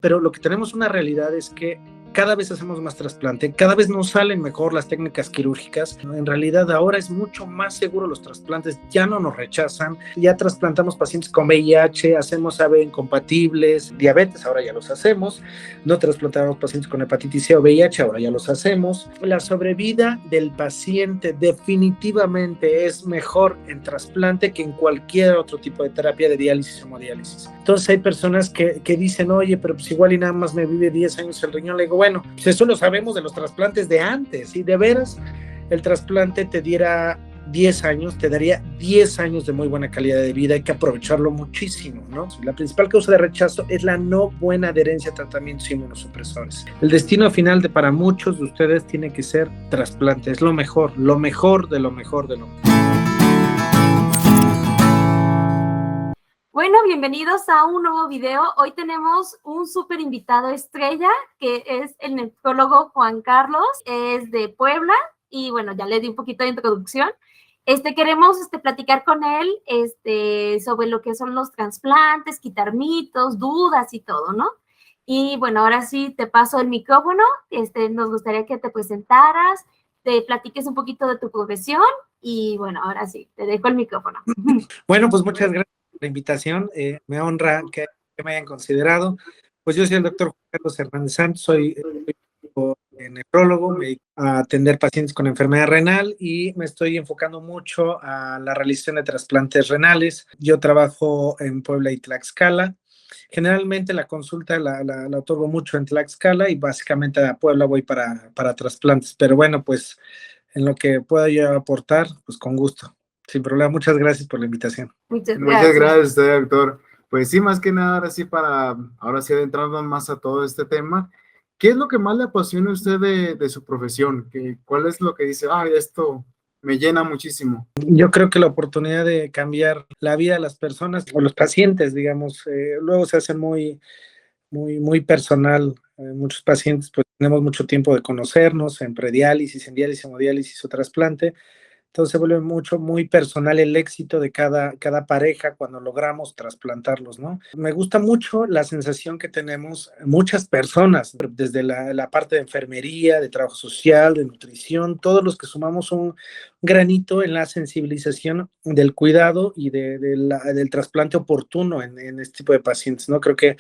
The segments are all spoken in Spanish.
pero lo que tenemos una realidad es que cada vez hacemos más trasplante, cada vez nos salen mejor las técnicas quirúrgicas. En realidad ahora es mucho más seguro los trasplantes, ya no nos rechazan, ya trasplantamos pacientes con VIH, hacemos AB incompatibles, diabetes, ahora ya los hacemos, no trasplantamos pacientes con hepatitis C o VIH, ahora ya los hacemos. La sobrevida del paciente definitivamente es mejor en trasplante que en cualquier otro tipo de terapia de diálisis o hemodiálisis. Entonces hay personas que dicen, oye, pero pues igual y nada más me vive 10 años el riñón. Le digo, bueno, pues eso lo sabemos de los trasplantes de antes. Si de veras el trasplante te diera 10 años, te daría 10 años de muy buena calidad de vida. Hay que aprovecharlo muchísimo, ¿no? La principal causa de rechazo es la no buena adherencia a tratamientos inmunosupresores. El destino final para muchos de ustedes tiene que ser trasplante. Es lo mejor de lo mejor de lo mejor. Bueno, bienvenidos a un nuevo video. Hoy tenemos un súper invitado estrella, que es el nefrólogo Juan Carlos, es de Puebla, y bueno, ya le di un poquito de introducción. Queremos platicar con él sobre lo que son los trasplantes, quitar mitos, dudas y todo, ¿no? Y bueno, ahora sí te paso el micrófono. Nos gustaría que te presentaras, te platiques un poquito de tu profesión, y bueno, ahora sí, te dejo el micrófono. Bueno, pues muchas gracias por la invitación. Me honra que me hayan considerado. Pues yo soy el doctor Juan Carlos Hernández Santos, soy nefrólogo, me dedico a atender pacientes con enfermedad renal y me estoy enfocando mucho a la realización de trasplantes renales. Yo trabajo en Puebla y Tlaxcala. Generalmente la consulta la otorgo mucho en Tlaxcala y básicamente a Puebla voy para trasplantes. Pero bueno, pues en lo que pueda yo aportar, pues con gusto. Sin problema, muchas gracias por la invitación. Muchas gracias a usted, doctor. Pues sí, más que nada, ahora sí adentrarnos más a todo este tema. ¿Qué es lo que más le apasiona a usted de su profesión? ¿Cuál es lo que dice, esto me llena muchísimo? Yo creo que la oportunidad de cambiar la vida de las personas o los pacientes, digamos, luego se hace muy personal. Muchos pacientes pues tenemos mucho tiempo de conocernos en prediálisis, en diálisis, hemodiálisis o trasplante. Entonces se vuelve muy personal el éxito de cada pareja cuando logramos trasplantarlos, ¿no? Me gusta mucho la sensación que tenemos muchas personas, desde la parte de enfermería, de trabajo social, de nutrición, todos los que sumamos un granito en la sensibilización del cuidado y del trasplante oportuno en este tipo de pacientes, ¿no? Creo que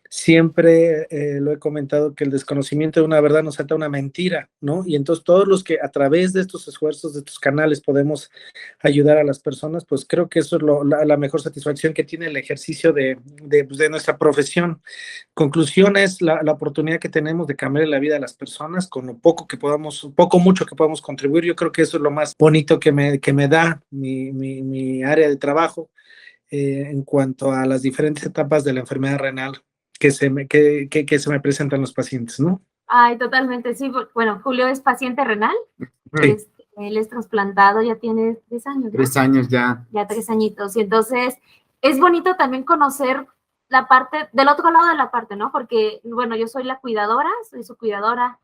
siempre lo he comentado que el desconocimiento de una verdad nos ata una mentira, ¿no? Y entonces todos los que a través de estos esfuerzos, de estos canales podemos ayudar a las personas, pues creo que eso es la mejor satisfacción que tiene el ejercicio de nuestra profesión. Conclusión es la oportunidad que tenemos de cambiar la vida de las personas con lo poco que podamos, mucho que podamos contribuir. Yo creo que eso es lo más bonito que me da mi área de trabajo en cuanto a las diferentes etapas de la enfermedad renal que se me presentan los pacientes, ¿no? Ay, totalmente, sí. Bueno, Julio es paciente renal. Sí. Él es trasplantado, ya tiene 3 años, ¿no? 3 años ya. Ya 3 añitos. Y entonces es bonito también conocer la parte, del otro lado de la parte, ¿no? Porque, bueno, yo soy la cuidadora, soy su cuidadora.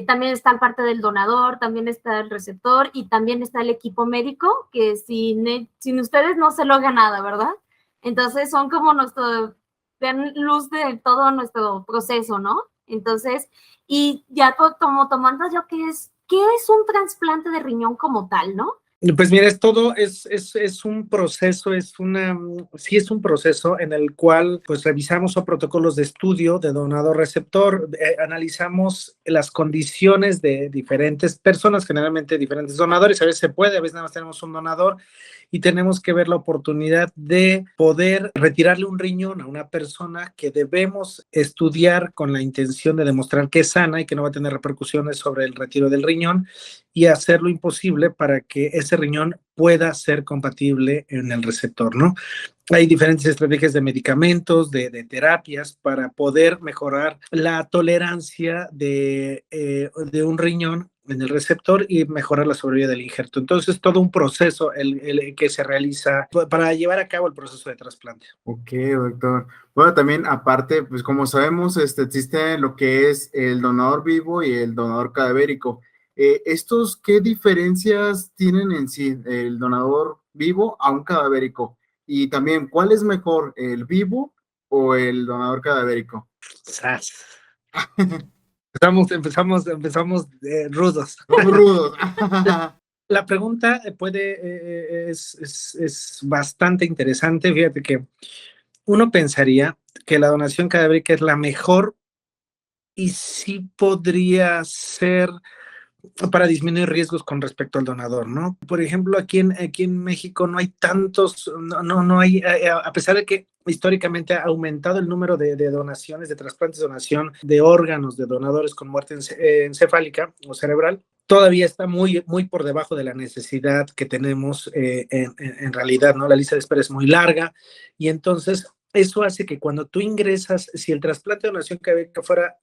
También está la parte del donador, también está el receptor y también está el equipo médico, que sin ustedes no se logra nada, ¿verdad? Entonces son como dan luz de todo nuestro proceso, ¿no? Entonces, y ya como tomando yo qué es un trasplante de riñón como tal, ¿no? Pues mira, es todo, es un proceso, sí es un proceso en el cual pues revisamos protocolos de estudio de donador-receptor, analizamos las condiciones de diferentes personas, generalmente diferentes donadores, a veces se puede, a veces nada más tenemos un donador, y tenemos que ver la oportunidad de poder retirarle un riñón a una persona que debemos estudiar con la intención de demostrar que es sana y que no va a tener repercusiones sobre el retiro del riñón y hacer lo imposible para que ese riñón pueda ser compatible en el receptor, ¿no? Hay diferentes estrategias de medicamentos, de terapias para poder mejorar la tolerancia de un riñón en el receptor y mejorar la sobrevida del injerto. Entonces, es todo un proceso el que se realiza para llevar a cabo el proceso de trasplante. Ok, doctor. Bueno, también aparte, pues como sabemos, existe lo que es el donador vivo y el donador cadavérico. ¿Estos qué diferencias tienen en sí el donador vivo a un cadavérico? Y también, ¿cuál es mejor, el vivo o el donador cadavérico? ¡Zas! Empezamos rudos. Somos rudos. La pregunta es bastante interesante. Fíjate que uno pensaría que la donación cadavérica es la mejor y sí podría ser para disminuir riesgos con respecto al donador, ¿no? Por ejemplo, aquí en México no hay tantos, no hay, a pesar de que históricamente ha aumentado el número de donaciones, de trasplantes, donación de órganos de donadores con muerte encefálica o cerebral, todavía está muy, muy por debajo de la necesidad que tenemos en realidad, ¿no? La lista de espera es muy larga y entonces eso hace que cuando tú ingresas, si el trasplante de donación que fuera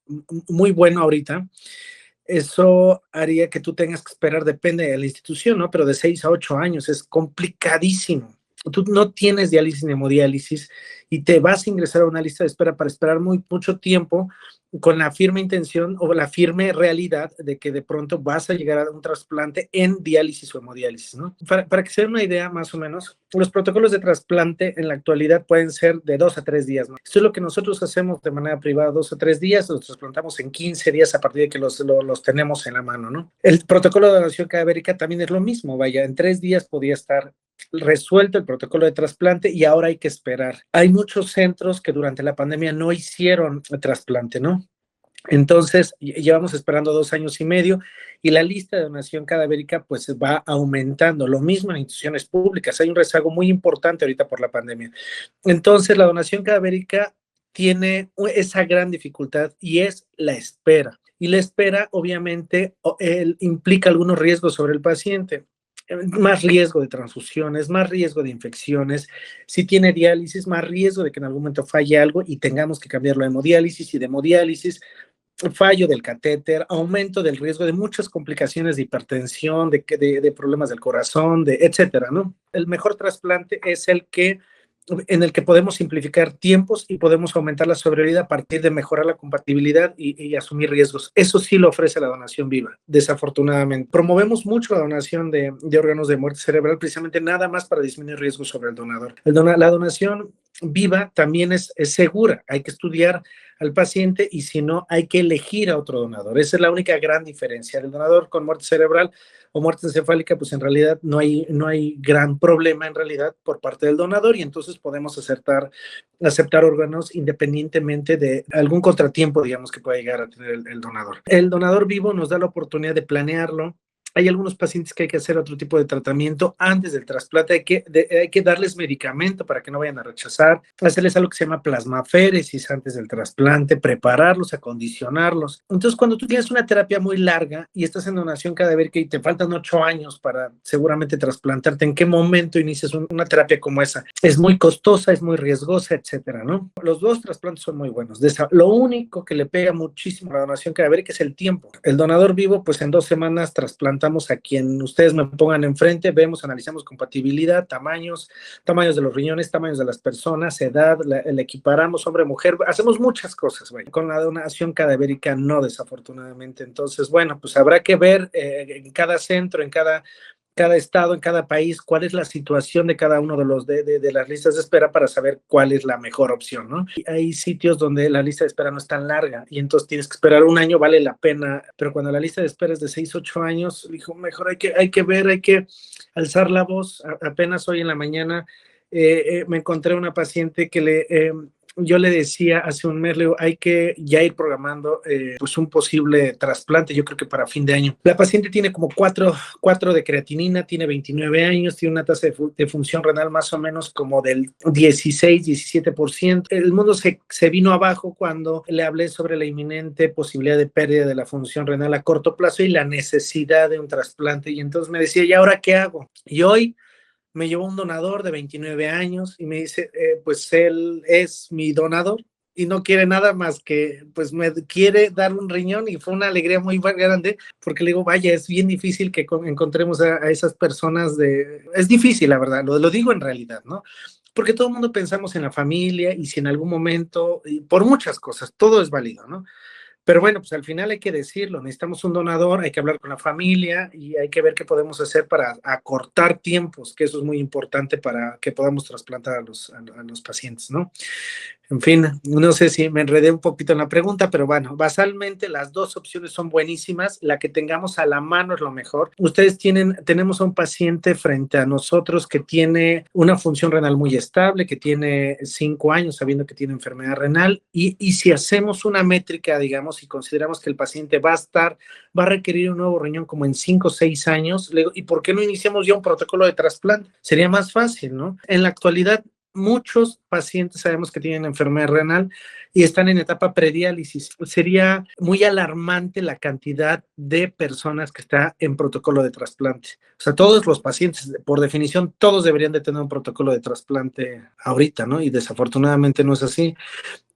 muy bueno ahorita, eso haría que tú tengas que esperar, depende de la institución, ¿no? Pero de 6 a 8 años es complicadísimo. Tú no tienes diálisis ni hemodiálisis y te vas a ingresar a una lista de espera para esperar mucho tiempo con la firme intención o la firme realidad de que de pronto vas a llegar a un trasplante en diálisis o hemodiálisis, ¿no? Para que se den una idea más o menos, los protocolos de trasplante en la actualidad pueden ser de 2 a 3 días, ¿no? Esto es lo que nosotros hacemos de manera privada, 2 a 3 días, los trasplantamos en 15 días a partir de que los tenemos en la mano, ¿no? El protocolo de donación cadavérica también es lo mismo, vaya, en 3 días podía estar resuelto el protocolo de trasplante y ahora hay que esperar. Hay muchos centros que durante la pandemia no hicieron trasplante, ¿no? Entonces, llevamos esperando 2 años y medio y la lista de donación cadavérica pues va aumentando. Lo mismo en instituciones públicas. Hay un rezago muy importante ahorita por la pandemia. Entonces, la donación cadavérica tiene esa gran dificultad y es la espera. Y la espera, obviamente, implica algunos riesgos sobre el paciente. Más riesgo de transfusiones, más riesgo de infecciones. Si tiene diálisis, más riesgo de que en algún momento falle algo y tengamos que cambiarlo a hemodiálisis y de hemodiálisis fallo del catéter, aumento del riesgo de muchas complicaciones de hipertensión, de problemas del corazón, etcétera, ¿no? El mejor trasplante es en el que podemos simplificar tiempos y podemos aumentar la sobrevida a partir de mejorar la compatibilidad y asumir riesgos. Eso sí lo ofrece la donación viva, desafortunadamente. Promovemos mucho la donación de órganos de muerte cerebral, precisamente nada más para disminuir riesgos sobre el donador. La donación viva también es segura, hay que estudiar al paciente y si no, hay que elegir a otro donador. Esa es la única gran diferencia. El donador con muerte cerebral o muerte encefálica, pues en realidad no hay gran problema en realidad por parte del donador y entonces podemos aceptar órganos independientemente de algún contratiempo, digamos, que pueda llegar a tener el donador. El donador vivo nos da la oportunidad de planearlo. Hay algunos pacientes que hay que hacer otro tipo de tratamiento antes del trasplante, hay que darles medicamento para que no vayan a rechazar, hacerles algo que se llama plasmaféresis antes del trasplante, prepararlos, acondicionarlos. Entonces, cuando tú tienes una terapia muy larga y estás en donación cadavérica y te faltan 8 años para seguramente trasplantarte, ¿en qué momento inicias una terapia como esa? Es muy costosa, es muy riesgosa, etcétera, ¿no? Los dos trasplantes son muy buenos. Lo único que le pega muchísimo a la donación cadavérica es el tiempo. El donador vivo, pues en 2 semanas trasplanta a quien ustedes me pongan enfrente, vemos, analizamos compatibilidad, tamaños de los riñones, tamaños de las personas, edad, la equiparamos hombre, mujer, hacemos muchas cosas, güey. Con la donación cadavérica no, desafortunadamente. Entonces, bueno, pues habrá que ver en cada centro, en cada estado, en cada país, cuál es la situación de cada uno de las listas de espera para saber cuál es la mejor opción, ¿no? Y hay sitios donde la lista de espera no es tan larga y entonces tienes que esperar 1 año, vale la pena, pero cuando la lista de espera es de 6, 8 años, dijo, mejor hay que ver, hay que alzar la voz. Apenas hoy en la mañana me encontré una paciente que yo le decía hace un mes, hay que ya ir programando pues un posible trasplante, yo creo que para fin de año. La paciente tiene como 4 de creatinina, tiene 29 años, tiene una tasa de función renal más o menos como del 16-17%. El mundo se vino abajo cuando le hablé sobre la inminente posibilidad de pérdida de la función renal a corto plazo y la necesidad de un trasplante. Y entonces me decía, ¿y ahora qué hago? Y hoy me llevó un donador de 29 años y me dice, pues él es mi donador y no quiere nada más que, pues me quiere dar un riñón y fue una alegría muy grande porque le digo, vaya, es bien difícil que encontremos a esas personas es difícil, la verdad, lo digo en realidad, ¿no? Porque todo el mundo pensamos en la familia y si en algún momento, y por muchas cosas, todo es válido, ¿no? Pero bueno, pues al final hay que decirlo, necesitamos un donador, hay que hablar con la familia y hay que ver qué podemos hacer para acortar tiempos, que eso es muy importante para que podamos trasplantar a los pacientes, ¿no? En fin, no sé si me enredé un poquito en la pregunta, pero bueno, basalmente las dos opciones son buenísimas. La que tengamos a la mano es lo mejor. Tenemos a un paciente frente a nosotros que tiene una función renal muy estable, que tiene 5 años sabiendo que tiene enfermedad renal y si hacemos una métrica, digamos, y consideramos que el paciente va a requerir un nuevo riñón como en 5 o 6 años, le digo, ¿y por qué no iniciamos ya un protocolo de trasplante? Sería más fácil, ¿no? En la actualidad, muchos pacientes sabemos que tienen enfermedad renal y están en etapa prediálisis. Sería muy alarmante la cantidad de personas que está en protocolo de trasplante. O sea, todos los pacientes, por definición, todos deberían de tener un protocolo de trasplante ahorita, ¿no? Y desafortunadamente no es así.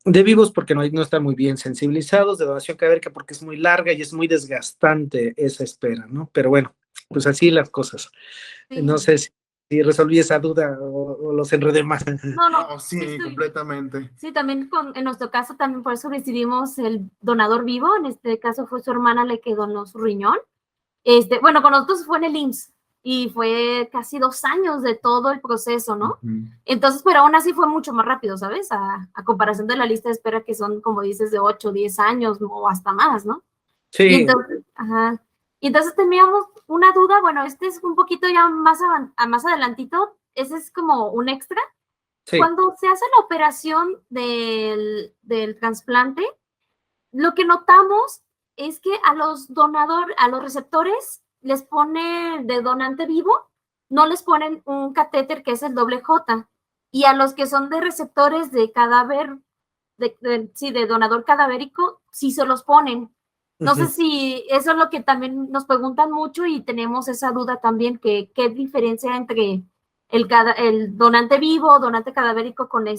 De vivos porque no están muy bien sensibilizados, de donación cadavérica porque es muy larga y es muy desgastante esa espera, ¿no? Pero bueno, pues así las cosas. No Sí. sé si resolví esa duda o los enredé más. No, no, No, sí, sí, completamente. sí, también en nuestro caso, también por eso decidimos el donador vivo. En este caso fue su hermana la que donó su riñón. Bueno, con nosotros fue en el IMSS y fue casi 2 años de todo el proceso, ¿no? Entonces, pero aún así fue mucho más rápido, ¿sabes? A comparación de la lista de espera que son, como dices, de 8, 10 años o hasta más, ¿no? Y Sí, entonces, ajá. Y entonces teníamos una duda, bueno, este es un poquito ya más adelantito, ese es como un extra. sí. Cuando se hace la operación del trasplante, lo que notamos es que a los receptores les ponen de donante vivo, no les ponen un catéter que es el doble J. Y a los que son de receptores de cadáver, de donador cadavérico, sí se los ponen. No sé Ujú. si eso es lo que también nos preguntan mucho y tenemos esa duda también, que qué diferencia entre el donante vivo, donante cadavérico con con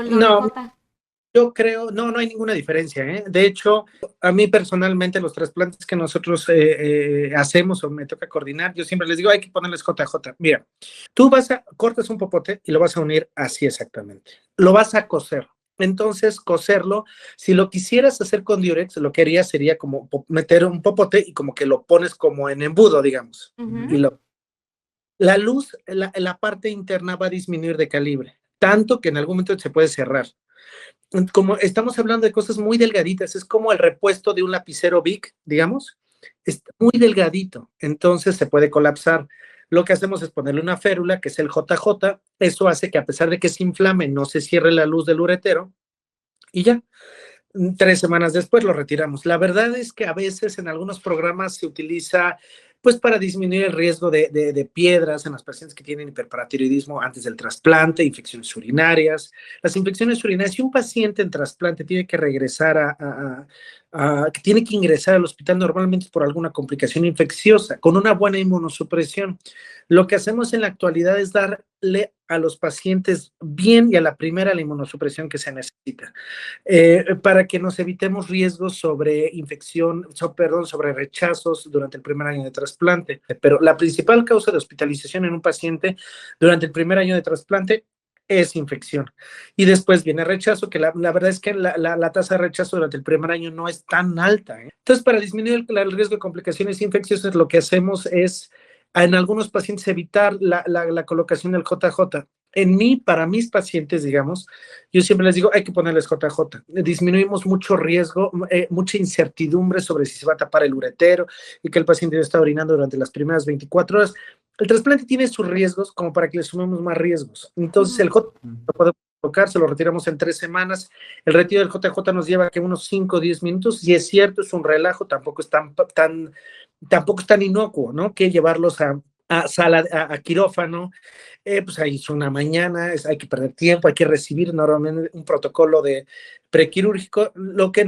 el doble No, J. yo creo, no hay ninguna diferencia, ¿eh? De hecho, a mí personalmente los trasplantes que nosotros hacemos o me toca coordinar, yo siempre les digo, hay que ponerles JJ. Mira, tú cortas un popote y lo vas a unir así exactamente. Lo vas a coser. Entonces, coserlo, si lo quisieras hacer con Durex, lo que harías sería como meter un popote y como que lo pones como en embudo, digamos. Y la luz, la parte interna va a disminuir de calibre, tanto que en algún momento se puede cerrar. Como estamos hablando de cosas muy delgaditas, es como el repuesto de un lapicero Bic, digamos, es muy delgadito, entonces se puede colapsar. Lo que hacemos es ponerle una férula, que es el JJ, eso hace que a pesar de que se inflame, no se cierre la luz del uretero y ya. 3 semanas después lo retiramos. La verdad es que a veces en algunos programas se utiliza pues para disminuir el riesgo de piedras en los pacientes que tienen hiperparatiroidismo antes del trasplante, infecciones urinarias. Las infecciones urinarias, si un paciente en trasplante tiene que regresar que tiene que ingresar al hospital, normalmente es por alguna complicación infecciosa, con una buena inmunosupresión. Lo que hacemos en la actualidad es darle a los pacientes bien y a la primera la inmunosupresión que se necesita. Para que nos evitemos riesgos sobre infección, sobre rechazos durante el primer año de trasplante. Pero la principal causa de hospitalización en un paciente durante el primer año de trasplante es infección. Y después viene rechazo, que la verdad es que la tasa de rechazo durante el primer año no es tan alta, ¿eh? Entonces, para disminuir el riesgo de complicaciones infecciosas, lo que hacemos es, en algunos pacientes, evitar la colocación del JJ. Para mis pacientes, digamos, yo siempre les digo, hay que ponerles JJ. Disminuimos mucho riesgo, mucha incertidumbre sobre si se va a tapar el uretero y que el paciente está orinando durante las primeras 24 horas. El trasplante tiene sus riesgos como para que le sumemos más riesgos. Entonces, el JJ lo podemos colocar, se lo retiramos en 3 semanas. El retiro del JJ nos lleva que unos 5 o 10 minutos. Y es cierto, es un relajo, tampoco es tan inocuo, ¿no? Que llevarlos a sala, a quirófano, pues ahí es una mañana, hay que perder tiempo, hay que recibir normalmente un protocolo de prequirúrgico. Lo que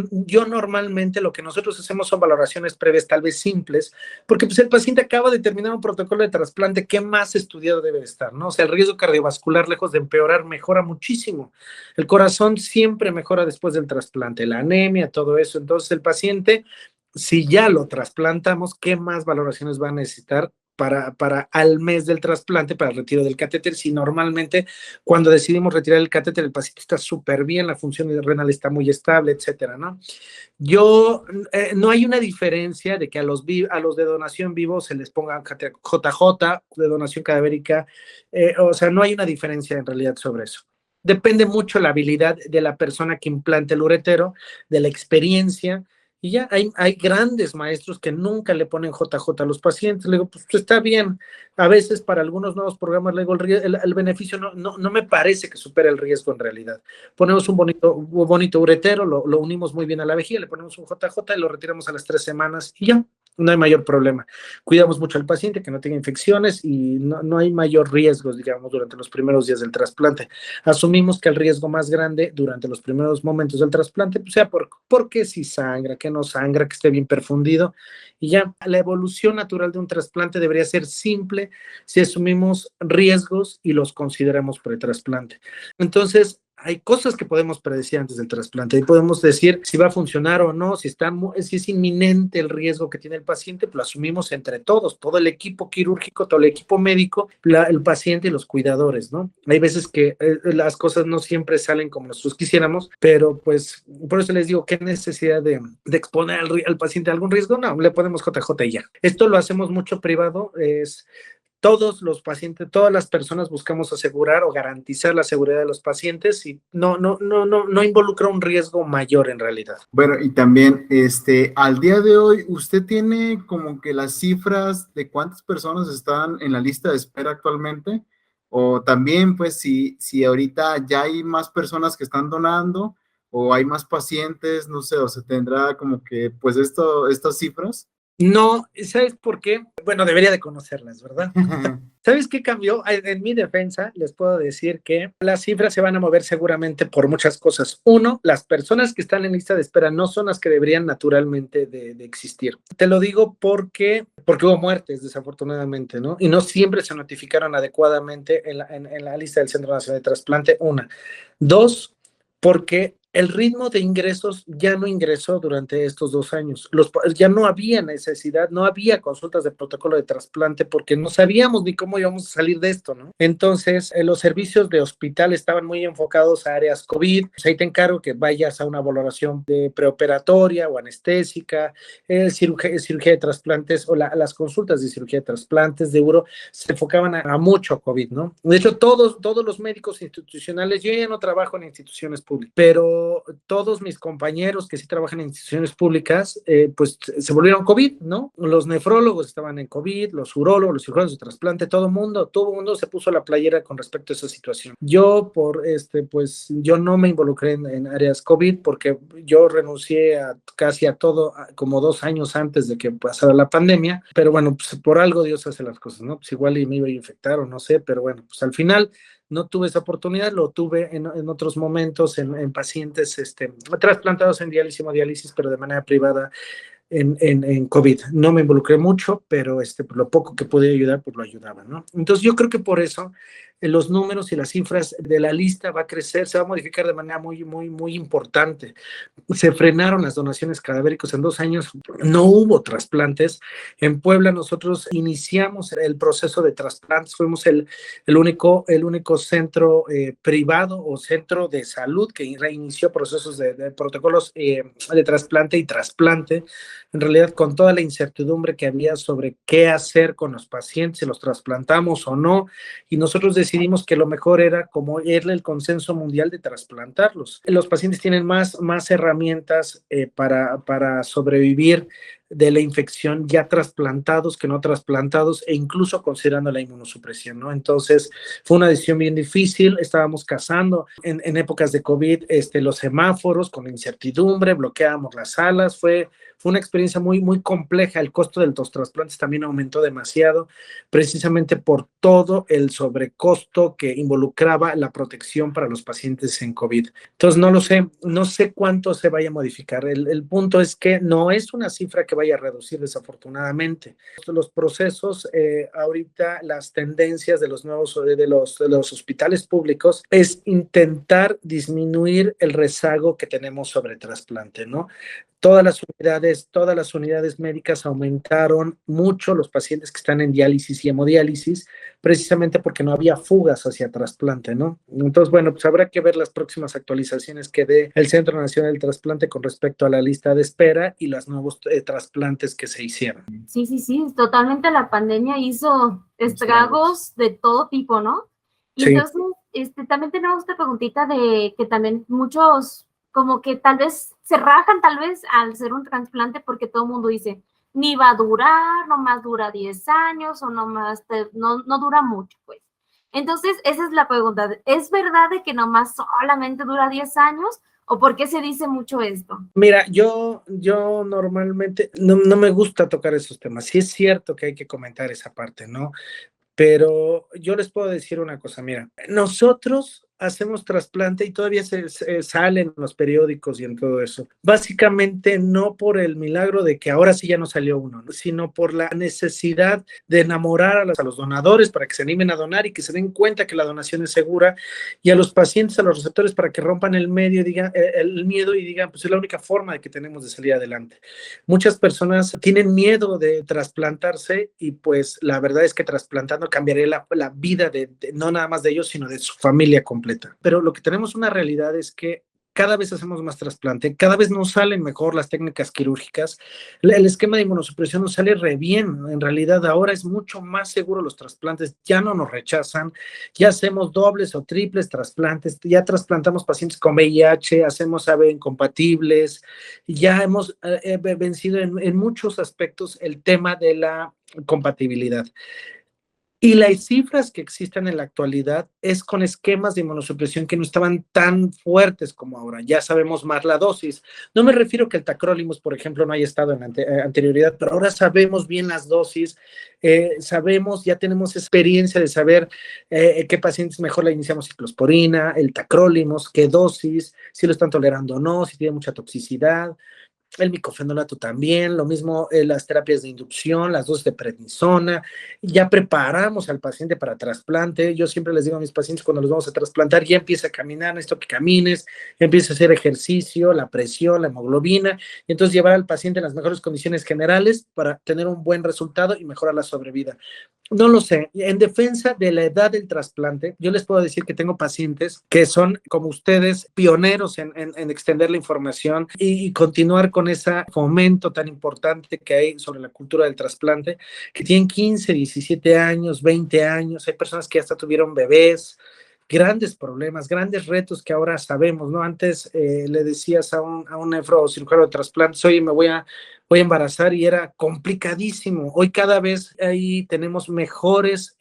nosotros hacemos son valoraciones previas tal vez simples, porque pues el paciente acaba de terminar un protocolo de trasplante, ¿qué más estudiado debe de estar, no? O sea, el riesgo cardiovascular, lejos de empeorar, mejora muchísimo. El corazón siempre mejora después del trasplante, la anemia, todo eso. Entonces el paciente, si ya lo trasplantamos, ¿qué más valoraciones va a necesitar para al mes del trasplante, para el retiro del catéter? Si normalmente cuando decidimos retirar el catéter, el paciente está súper bien, la función renal está muy estable, etcétera, ¿no? No hay una diferencia de que a los de donación vivo se les ponga JJ, de donación cadavérica, o sea, no hay una diferencia en realidad sobre eso. depende mucho la habilidad de la persona que implante el uretero, de la experiencia. Y ya hay grandes maestros que nunca le ponen JJ a los pacientes. Le digo, pues está bien. A veces para algunos nuevos programas, le digo, el beneficio no me parece que supere el riesgo en realidad. Ponemos un bonito uretero, lo unimos muy bien a la vejiga, le ponemos un JJ y lo retiramos a las 3 semanas y ya, no hay mayor problema. Cuidamos mucho al paciente, que no tenga infecciones y no hay mayor riesgos, digamos, durante los primeros días del trasplante. Asumimos que el riesgo más grande durante los primeros momentos del trasplante pues sea porque si sangra, que no sangra, que esté bien perfundido, y ya la evolución natural de un trasplante debería ser simple si asumimos riesgos y los consideramos pre-trasplante. Entonces, hay cosas que podemos predecir antes del trasplante y podemos decir si va a funcionar o no, si es inminente el riesgo que tiene el paciente, pues lo asumimos entre todos, todo el equipo quirúrgico, todo el equipo médico, el paciente y los cuidadores, ¿no? Hay veces que las cosas no siempre salen como nosotros quisiéramos, pero pues por eso les digo, ¿qué necesidad de exponer al paciente a algún riesgo? No, le ponemos JJ y ya. Esto lo hacemos mucho privado, todos los pacientes, todas las personas buscamos asegurar o garantizar la seguridad de los pacientes y no involucra un riesgo mayor en realidad. Bueno, y también, al día de hoy, ¿usted tiene como que las cifras de cuántas personas están en la lista de espera actualmente? O también, pues, si ahorita ya hay más personas que están donando o hay más pacientes, no sé, o se tendrá como que, pues, estas cifras. No, ¿sabes por qué? Bueno, debería de conocerlas, ¿verdad? ¿Sabes qué cambió? En mi defensa, les puedo decir que las cifras se van a mover seguramente por muchas cosas. Uno, las personas que están en lista de espera no son las que deberían naturalmente de existir. Te lo digo porque hubo muertes, desafortunadamente, ¿no? Y no siempre se notificaron adecuadamente en la lista del Centro Nacional de Trasplante, una. Dos, porque el ritmo de ingresos ya no ingresó durante estos 2 años. Ya no había necesidad, no había consultas de protocolo de trasplante porque no sabíamos ni cómo íbamos a salir de esto, ¿no? Entonces, los servicios de hospital estaban muy enfocados a áreas COVID. Pues ahí te encargo que vayas a una valoración de preoperatoria o anestésica, cirugía de trasplantes o las consultas de cirugía de trasplantes de uro se enfocaban a mucho COVID, ¿no? De hecho, todos los médicos institucionales, yo ya no trabajo en instituciones públicas, pero todos mis compañeros que sí trabajan en instituciones públicas, pues se volvieron COVID, ¿no? Los nefrólogos estaban en COVID, los urólogos, los cirujanos de trasplante, todo el mundo se puso la playera con respecto a esa situación. Yo, pues yo no me involucré en áreas COVID porque yo renuncié casi a todo, como 2 años antes de que pasara la pandemia, pero bueno, pues por algo Dios hace las cosas, ¿no? Pues igual y me iba a infectar o no sé, pero bueno, pues al final no tuve esa oportunidad, lo tuve en otros momentos en pacientes trasplantados en diálisis, hemodiálisis, pero de manera privada en COVID. No me involucré mucho, pero por lo poco que pude ayudar, pues lo ayudaba, ¿no? Entonces yo creo que por eso los números y las cifras de la lista va a crecer, se va a modificar de manera muy, muy, muy importante. Se frenaron las donaciones cadavéricas en 2 años, no hubo trasplantes. En Puebla nosotros iniciamos el proceso de trasplantes, fuimos el único centro privado o centro de salud que reinició procesos de protocolos de trasplante y trasplante, en realidad con toda la incertidumbre que había sobre qué hacer con los pacientes, si los trasplantamos o no, y nosotros decidimos que lo mejor era como era el consenso mundial de trasplantarlos. Los pacientes tienen más herramientas para sobrevivir de la infección ya trasplantados que no trasplantados e incluso considerando la inmunosupresión, ¿no? Entonces fue una decisión bien difícil, estábamos cazando en épocas de COVID los semáforos con incertidumbre, bloqueábamos las salas, fue una experiencia muy, muy compleja, el costo de los trasplantes también aumentó demasiado, precisamente por todo el sobrecosto que involucraba la protección para los pacientes en COVID. Entonces no sé cuánto se vaya a modificar, el punto es que no es una cifra que vaya a reducir desafortunadamente. Los procesos, ahorita las tendencias de los nuevos, de los hospitales públicos es intentar disminuir el rezago que tenemos sobre trasplante, ¿no? Todas las unidades médicas aumentaron mucho los pacientes que están en diálisis y hemodiálisis, precisamente porque no había fugas hacia trasplante, ¿no? Entonces, bueno, pues habrá que ver las próximas actualizaciones que dé el Centro Nacional del Trasplante con respecto a la lista de espera y los nuevos trasplantes que se hicieron. Sí, totalmente la pandemia hizo estragos de todo tipo, ¿no? Y sí. Entonces, también tenemos esta preguntita de que también muchos como que tal vez se rajan tal vez al ser un trasplante porque todo el mundo dice, ni va a durar, nomás dura 10 años o nomás no dura mucho, pues. Entonces, esa es la pregunta. ¿Es verdad de que nomás solamente dura 10 años o por qué se dice mucho esto? Mira, yo normalmente no me gusta tocar esos temas. Sí es cierto que hay que comentar esa parte, ¿no? Pero yo les puedo decir una cosa, mira, nosotros hacemos trasplante y todavía se sale en los periódicos y en todo eso. Básicamente no por el milagro de que ahora sí ya no salió uno, ¿no? Sino por la necesidad de enamorar a los donadores para que se animen a donar y que se den cuenta que la donación es segura, y a los pacientes, a los receptores, para que rompan el miedo y digan, pues es la única forma de que tenemos de salir adelante. Muchas personas tienen miedo de trasplantarse y pues la verdad es que trasplantando cambiaría la vida no nada más de ellos, sino de su familia completa. Pero lo que tenemos una realidad es que cada vez hacemos más trasplante, cada vez nos salen mejor las técnicas quirúrgicas, el esquema de inmunosupresión nos sale re bien, en realidad ahora es mucho más seguro los trasplantes, ya no nos rechazan, ya hacemos dobles o triples trasplantes, ya trasplantamos pacientes con VIH, hacemos AB incompatibles, ya hemos vencido en muchos aspectos el tema de la compatibilidad. Y las cifras que existen en la actualidad es con esquemas de inmunosupresión que no estaban tan fuertes como ahora. Ya sabemos más la dosis. No me refiero que el tacrolimus, por ejemplo, no haya estado en anterioridad, pero ahora sabemos bien las dosis, sabemos, ya tenemos experiencia de saber qué pacientes mejor le iniciamos ciclosporina, el tacrolimus, qué dosis, si lo están tolerando o no, si tiene mucha toxicidad. El micofenolato también, lo mismo las terapias de inducción, las dosis de prednisona, ya preparamos al paciente para trasplante. Yo siempre les digo a mis pacientes cuando los vamos a trasplantar, ya empieza a caminar, necesito que camines, empieza a hacer ejercicio, la presión, la hemoglobina, y entonces llevar al paciente en las mejores condiciones generales para tener un buen resultado y mejorar la sobrevida. No lo sé. En defensa de la edad del trasplante, yo les puedo decir que tengo pacientes que son, como ustedes, pioneros en extender la información y continuar con ese fomento tan importante que hay sobre la cultura del trasplante, que tienen 15, 17 años, 20 años, hay personas que hasta tuvieron bebés, grandes problemas, grandes retos que ahora sabemos, ¿no? Antes le decías a un nefrocirujano de trasplantes, oye, voy a embarazar, y era complicadísimo. Hoy cada vez ahí tenemos mejores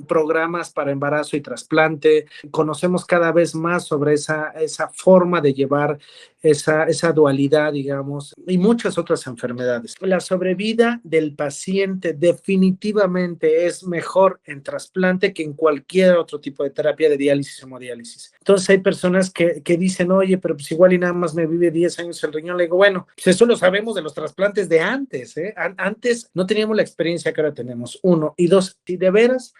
programas para embarazo y trasplante, conocemos cada vez más sobre esa forma de llevar esa dualidad, digamos, y muchas otras enfermedades. La sobrevida del paciente definitivamente es mejor en trasplante que en cualquier otro tipo de terapia de diálisis o hemodiálisis. Entonces hay personas que dicen, oye, pero pues igual y nada más me vive 10 años el riñón. Le digo, bueno, pues eso lo sabemos de los trasplantes de antes, ¿eh? Antes no teníamos la experiencia que ahora tenemos, 1. Y 2, si de veras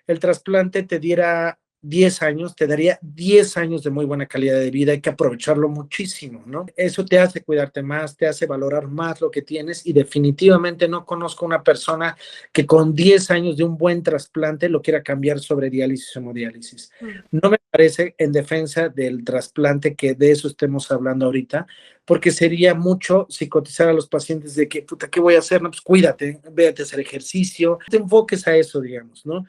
el trasplante te diera 10 años, te daría 10 años de muy buena calidad de vida, hay que aprovecharlo muchísimo, ¿no? Eso te hace cuidarte más, te hace valorar más lo que tienes, y definitivamente no conozco una persona que con 10 años de un buen trasplante lo quiera cambiar sobre diálisis o hemodiálisis. No me parece, en defensa del trasplante, que de eso estemos hablando ahorita, porque sería mucho psicotizar a los pacientes de que, puta, ¿qué voy a hacer? No, pues cuídate, véate a hacer ejercicio, te enfoques a eso, digamos, ¿no?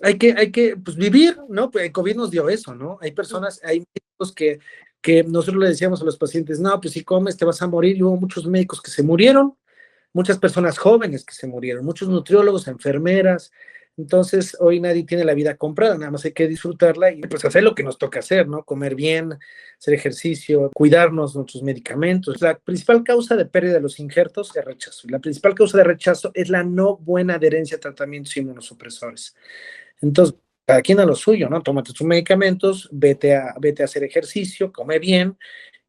Hay que pues, vivir, ¿no? El COVID nos dio eso, ¿no? Hay personas, hay médicos que nosotros le decíamos a los pacientes, no, pues si comes te vas a morir, y hubo muchos médicos que se murieron, muchas personas jóvenes que se murieron, muchos nutriólogos, enfermeras. Entonces, hoy nadie tiene la vida comprada, nada más hay que disfrutarla y pues hacer lo que nos toca hacer, ¿no? Comer bien, hacer ejercicio, cuidarnos nuestros medicamentos. La principal causa de pérdida de los injertos es rechazo. La principal causa de rechazo es la no buena adherencia a tratamientos inmunosupresores. Entonces, cada quien a lo suyo, ¿no? Tómate tus medicamentos, vete a hacer ejercicio, come bien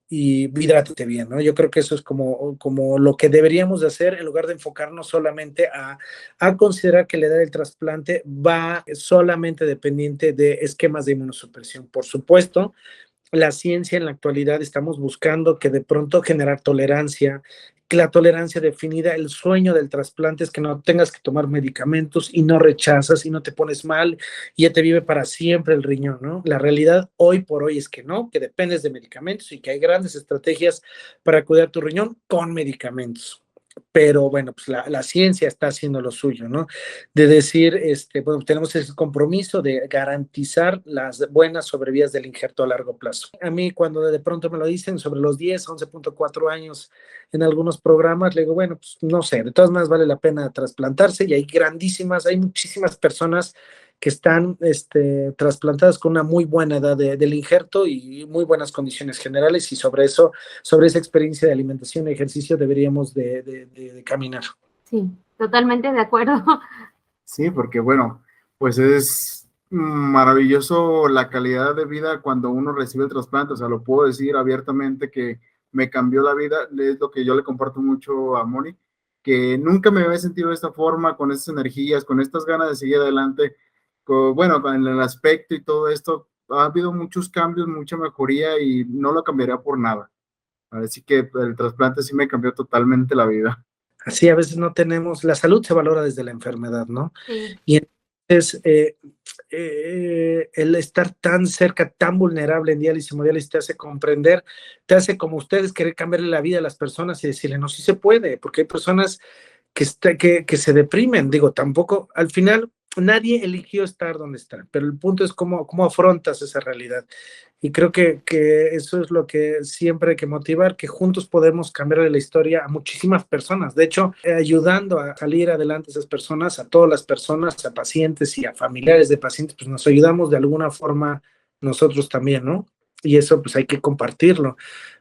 y hidrátate bien, ¿no? Yo creo que eso es como lo que deberíamos de hacer, en lugar de enfocarnos solamente a considerar que la edad del trasplante va solamente dependiente de esquemas de inmunosupresión. Por supuesto, la ciencia en la actualidad estamos buscando que de pronto generar tolerancia, que la tolerancia definida, el sueño del trasplante es que no tengas que tomar medicamentos y no rechazas y no te pones mal y ya te vive para siempre el riñón, ¿no? La realidad hoy por hoy es que no, que dependes de medicamentos y que hay grandes estrategias para cuidar tu riñón con medicamentos. pero bueno, pues la ciencia está haciendo lo suyo, ¿no? De decir, bueno, tenemos ese compromiso de garantizar las buenas sobrevidas del injerto a largo plazo. A mí cuando de pronto me lo dicen sobre los 10, 11.4 años en algunos programas, le digo, bueno, pues no sé, de todas maneras vale la pena trasplantarse y hay muchísimas personas que están trasplantadas con una muy buena edad del injerto y muy buenas condiciones generales, y sobre eso, sobre esa experiencia de alimentación y ejercicio deberíamos de caminar. Sí, totalmente de acuerdo. Sí, porque bueno, pues es maravilloso la calidad de vida cuando uno recibe el trasplante. O sea, lo puedo decir abiertamente que me cambió la vida. Es lo que yo le comparto mucho a Moni, que nunca me había sentido de esta forma, con estas energías, con estas ganas de seguir adelante. Bueno, con el aspecto y todo esto, ha habido muchos cambios, mucha mejoría y no lo cambiaría por nada. Así que el trasplante sí me cambió totalmente la vida. Así a veces no tenemos, la salud se valora desde la enfermedad, ¿no? Sí. Y entonces el estar tan cerca, tan vulnerable en diálisis hemodiálisis te hace comprender, te hace como ustedes querer cambiarle la vida a las personas y decirle, no, sí se puede, porque hay personas que se deprimen, digo, tampoco, al final nadie eligió estar donde está, pero el punto es cómo afrontas esa realidad. Y creo que eso es lo que siempre hay que motivar, que juntos podemos cambiar la historia a muchísimas personas. De hecho, ayudando a salir adelante a esas personas, a todas las personas, a pacientes y a familiares de pacientes, pues nos ayudamos de alguna forma nosotros también, ¿no? Y eso pues hay que compartirlo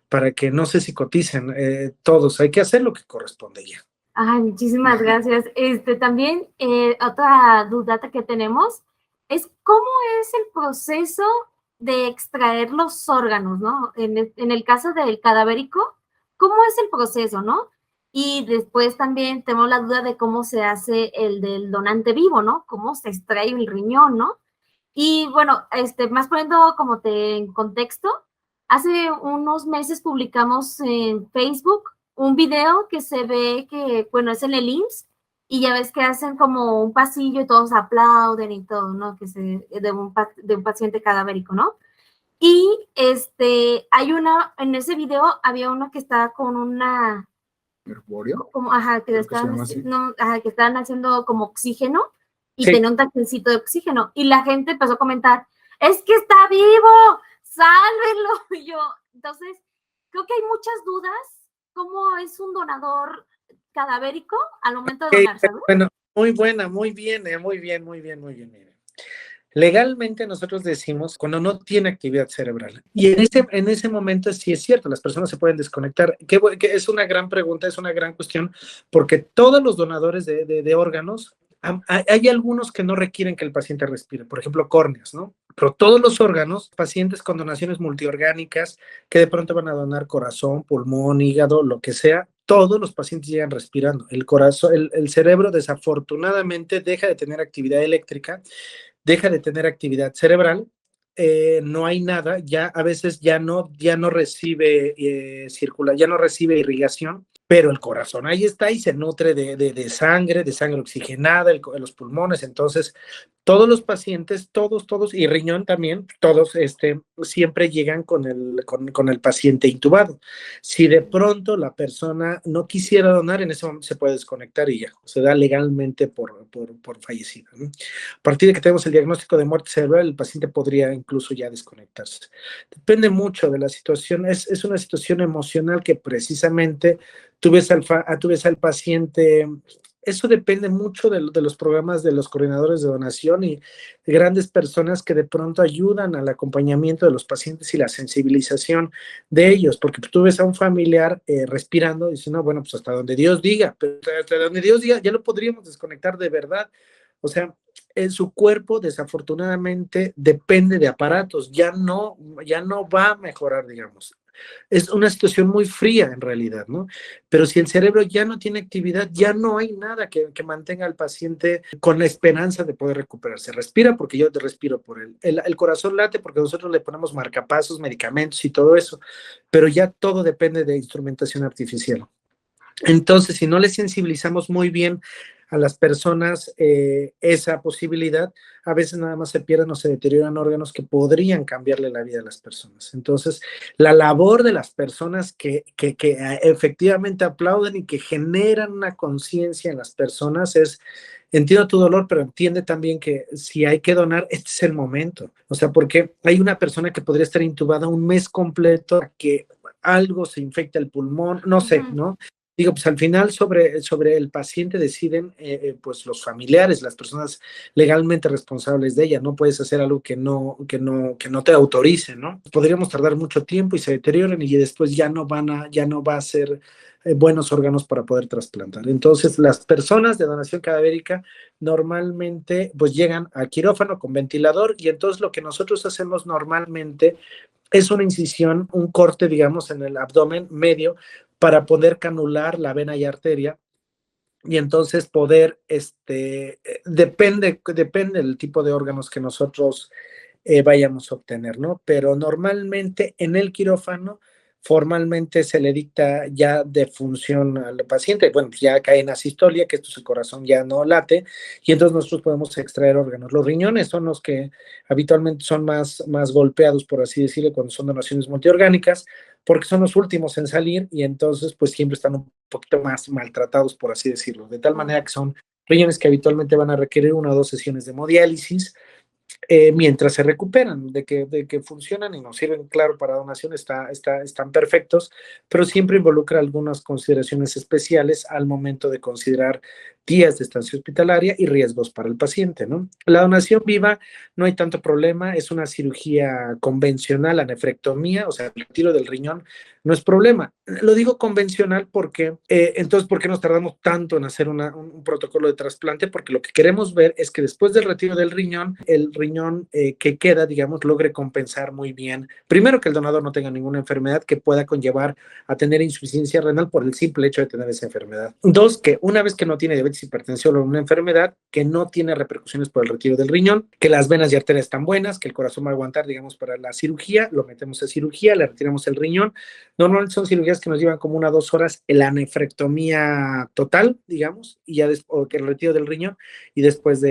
para que no se psicoticen todos, hay que hacer lo que corresponde ya. Ay, muchísimas gracias. También otra duda que tenemos es cómo es el proceso de extraer los órganos, ¿no? En el caso del cadavérico, ¿cómo es el proceso, no? Y después también tenemos la duda de cómo se hace el del donante vivo, ¿no? Cómo se extrae el riñón, ¿no? Y bueno, más poniendo como en contexto, hace unos meses publicamos en Facebook un video que se ve que, bueno, es en el IMSS, y ya ves que hacen como un pasillo y todos aplauden y todo, ¿no? Que de un paciente cadavérico, ¿no? Y en ese video había uno que estaba con una... ¿Herborio? Como, ajá, que estaban haciendo como oxígeno y Sí. tenía un tanquecito de oxígeno. Y la gente empezó a comentar, ¡es que está vivo! ¡Sálvenlo! Y yo, entonces, creo que hay muchas dudas. ¿Cómo es un donador cadavérico al momento de donar, ¿sabes? Bueno, muy buena, muy bien. Miren. Legalmente nosotros decimos cuando no tiene actividad cerebral. Y en ese momento sí es cierto, las personas se pueden desconectar. Que es una gran pregunta, es una gran cuestión, porque todos los donadores de órganos, hay algunos que no requieren que el paciente respire, por ejemplo, córneas, ¿no? Pero todos los órganos, pacientes con donaciones multiorgánicas, que de pronto van a donar corazón, pulmón, hígado, lo que sea, todos los pacientes llegan respirando. El corazón, el cerebro desafortunadamente deja de tener actividad eléctrica, deja de tener actividad cerebral, no hay nada, ya a veces ya no recibe ya no recibe irrigación, pero el corazón ahí está y se nutre de sangre oxigenada, los pulmones. Entonces todos los pacientes, todos, y riñón también, todos siempre llegan con el paciente intubado. Si de pronto la persona no quisiera donar, en ese momento se puede desconectar y ya, se da legalmente por fallecido, ¿no? A partir de que tenemos el diagnóstico de muerte cerebral, el paciente podría incluso ya desconectarse. Depende mucho de la situación, es una situación emocional que precisamente tú ves al paciente. Eso depende mucho de los programas de los coordinadores de donación y de grandes personas que de pronto ayudan al acompañamiento de los pacientes y la sensibilización de ellos, porque tú ves a un familiar respirando y dices, no, bueno, pues hasta donde Dios diga, pero hasta donde Dios diga ya lo podríamos desconectar de verdad. O sea, en su cuerpo desafortunadamente depende de aparatos, ya no va a mejorar, digamos. Es una situación muy fría en realidad, ¿no? Pero si el cerebro ya no tiene actividad, ya no hay nada que mantenga al paciente con la esperanza de poder recuperarse. Respira porque yo te respiro por él. El corazón late porque nosotros le ponemos marcapasos, medicamentos y todo eso, pero ya todo depende de instrumentación artificial. Entonces, si no le sensibilizamos muy bien a las personas esa posibilidad, a veces nada más se pierden o se deterioran órganos que podrían cambiarle la vida a las personas. Entonces, la labor de las personas que efectivamente aplauden y que generan una conciencia en las personas es: entiendo tu dolor, pero entiende también que si hay que donar, este es el momento. O sea, porque hay una persona que podría estar intubada un mes completo, que algo se infecta el pulmón, no sé, ¿no? Digo, pues al final sobre el paciente deciden pues los familiares, las personas legalmente responsables de ella. No puedes hacer algo que no te autorice, ¿no? Podríamos tardar mucho tiempo y se deterioran y después ya no va a ser buenos órganos para poder trasplantar. Entonces, las personas de donación cadavérica normalmente pues llegan a quirófano con ventilador, y entonces lo que nosotros hacemos normalmente es una incisión, un corte, digamos, en el abdomen medio para poder canular la vena y arteria, y entonces poder, depende del tipo de órganos que nosotros vayamos a obtener, ¿no? Pero normalmente en el quirófano formalmente se le dicta ya defunción al paciente. Bueno, pues ya cae en asistolia, que esto es el corazón ya no late, y entonces nosotros podemos extraer órganos. Los riñones son los que habitualmente son más golpeados, por así decirlo, cuando son donaciones multiorgánicas, porque son los últimos en salir, y entonces pues siempre están un poquito más maltratados, por así decirlo, de tal manera que son riñones que habitualmente van a requerir 1 o 2 sesiones de hemodiálisis, mientras se recuperan, de que funcionan y nos sirven, claro, para donación, están perfectos, pero siempre involucra algunas consideraciones especiales al momento de considerar días de estancia hospitalaria y riesgos para el paciente, ¿no? La donación viva no hay tanto problema, es una cirugía convencional, la nefrectomía, o sea, el retiro del riñón no es problema. Lo digo convencional porque, entonces, ¿por qué nos tardamos tanto en hacer un protocolo de trasplante? Porque lo que queremos ver es que después del retiro del riñón, el riñón que queda, digamos, logre compensar muy bien. Primero, que el donador no tenga ninguna enfermedad que pueda conllevar a tener insuficiencia renal por el simple hecho de tener esa enfermedad. 2, que una vez que no tiene diabetes, hipertensión o una enfermedad, que no tiene repercusiones por el retiro del riñón, que las venas y arterias están buenas, que el corazón va a aguantar, digamos, para la cirugía, lo metemos a cirugía, le retiramos el riñón. Normalmente son cirugías que nos llevan como 1 o 2 horas, la nefrectomía total, digamos, y ya después que el retiro del riñón, y después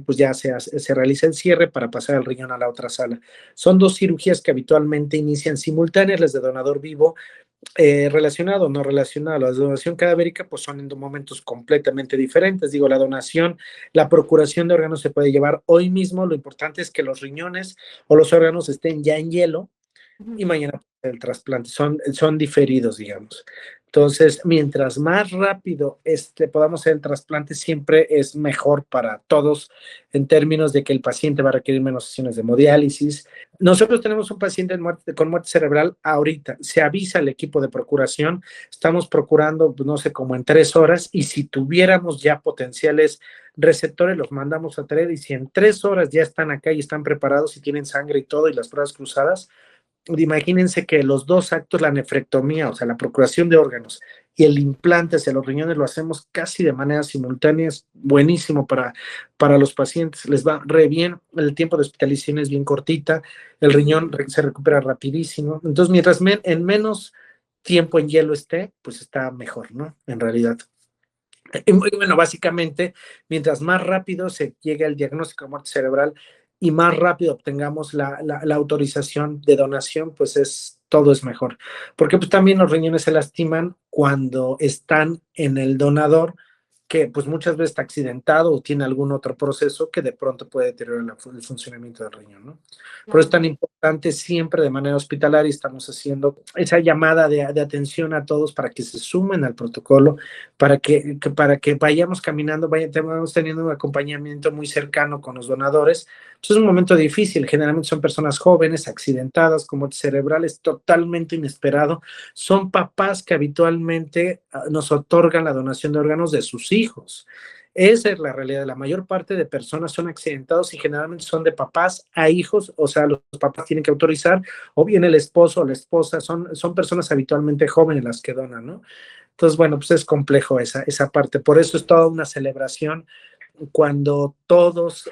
pues ya se realiza el cierre para pasar el riñón a la otra sala. Son 2 cirugías que habitualmente inician simultáneas, las de donador vivo, relacionado o no relacionado. La donación cadavérica pues son en momentos completamente diferentes. Digo, la procuración de órganos se puede llevar hoy mismo. Lo importante es que los riñones o los órganos estén ya en hielo, y mañana el trasplante. Son diferidos, digamos. Entonces, mientras más rápido podamos hacer el trasplante, siempre es mejor para todos, en términos de que el paciente va a requerir menos sesiones de hemodiálisis. Nosotros tenemos un paciente con muerte cerebral ahorita. Se avisa al equipo de procuración. Estamos procurando, pues, no sé, como en 3 horas, y si tuviéramos ya potenciales receptores, los mandamos a traer, y si en 3 horas ya están acá y están preparados y tienen sangre y todo y las pruebas cruzadas, imagínense que los 2 actos, la nefrectomía, o sea, la procuración de órganos, y el implante hacia los riñones, lo hacemos casi de manera simultánea. Es buenísimo para los pacientes, les va re bien, el tiempo de hospitalización es bien cortita, el riñón se recupera rapidísimo. Entonces, mientras en menos tiempo en hielo esté, pues está mejor, ¿no? En realidad. Y bueno, básicamente, mientras más rápido se llegue al diagnóstico de muerte cerebral y más rápido obtengamos la autorización de donación, pues todo es mejor. Porque pues también los riñones se lastiman cuando están en el donador, que pues muchas veces está accidentado o tiene algún otro proceso que de pronto puede deteriorar el funcionamiento del riñón, ¿no? Por eso es tan importante siempre de manera hospitalaria, estamos haciendo esa llamada de atención a todos para que se sumen al protocolo, para que vayamos caminando, vayamos teniendo un acompañamiento muy cercano con los donadores. Entonces es un momento difícil, generalmente son personas jóvenes, accidentadas, con muerte cerebral, es totalmente inesperado. Son papás que habitualmente nos otorgan la donación de órganos de sus hijos. Esa es la realidad. La mayor parte de personas son accidentados y generalmente son de papás a hijos, o sea, los papás tienen que autorizar, o bien el esposo o la esposa, son personas habitualmente jóvenes las que donan, ¿no? Entonces, bueno, pues es complejo esa parte. Por eso es toda una celebración cuando todos,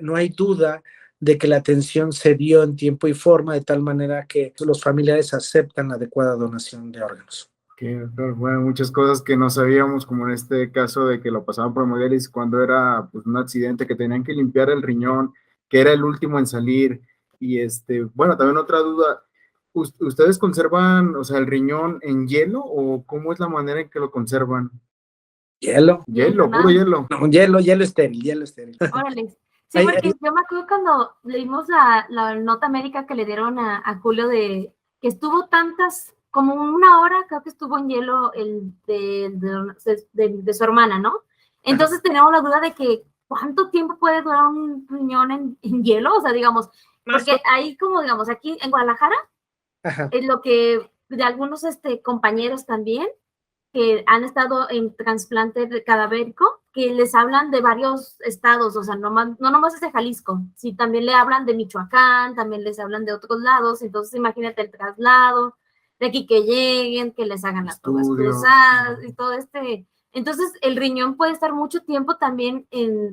no hay duda de que la atención se dio en tiempo y forma, de tal manera que los familiares aceptan la adecuada donación de órganos. Que, bueno, muchas cosas que no sabíamos, como en este caso de que lo pasaban por hemodiálisis cuando era pues, un accidente, que tenían que limpiar el riñón, que era el último en salir. Y bueno, también otra duda, ¿ustedes conservan, o sea, el riñón en hielo o cómo es la manera en que lo conservan? Hielo. Hielo, puro hielo. No, hielo estéril, hielo estéril. Órale. Sí, porque yo me acuerdo cuando leímos la nota médica que le dieron a Julio de que estuvo como una hora, creo que estuvo en hielo el de su hermana, ¿no? Entonces teníamos la duda de que ¿cuánto tiempo puede durar un riñón en hielo? O sea, digamos, porque ahí como, digamos, aquí en Guadalajara, es lo que de algunos compañeros también, que han estado en trasplante cadavérico, que les hablan de varios estados, o sea, no nomás es de Jalisco, sí, también le hablan de Michoacán, también les hablan de otros lados, entonces imagínate el traslado, de aquí que lleguen, que les hagan las pruebas cruzadas y todo entonces el riñón puede estar mucho tiempo también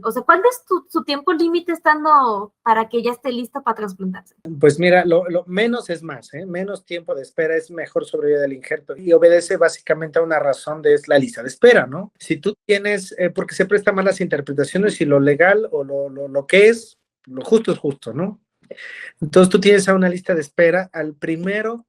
o sea, ¿cuál es su tiempo límite estando para que ya esté listo para trasplantarse? Pues mira, lo menos es más, ¿eh? Menos tiempo de espera es mejor sobrevivir del injerto y obedece básicamente a una razón es la lista de espera, ¿no? Si tú tienes, porque se prestan malas interpretaciones y lo legal o lo que es, lo justo es justo, ¿no? Entonces tú tienes a una lista de espera, al primero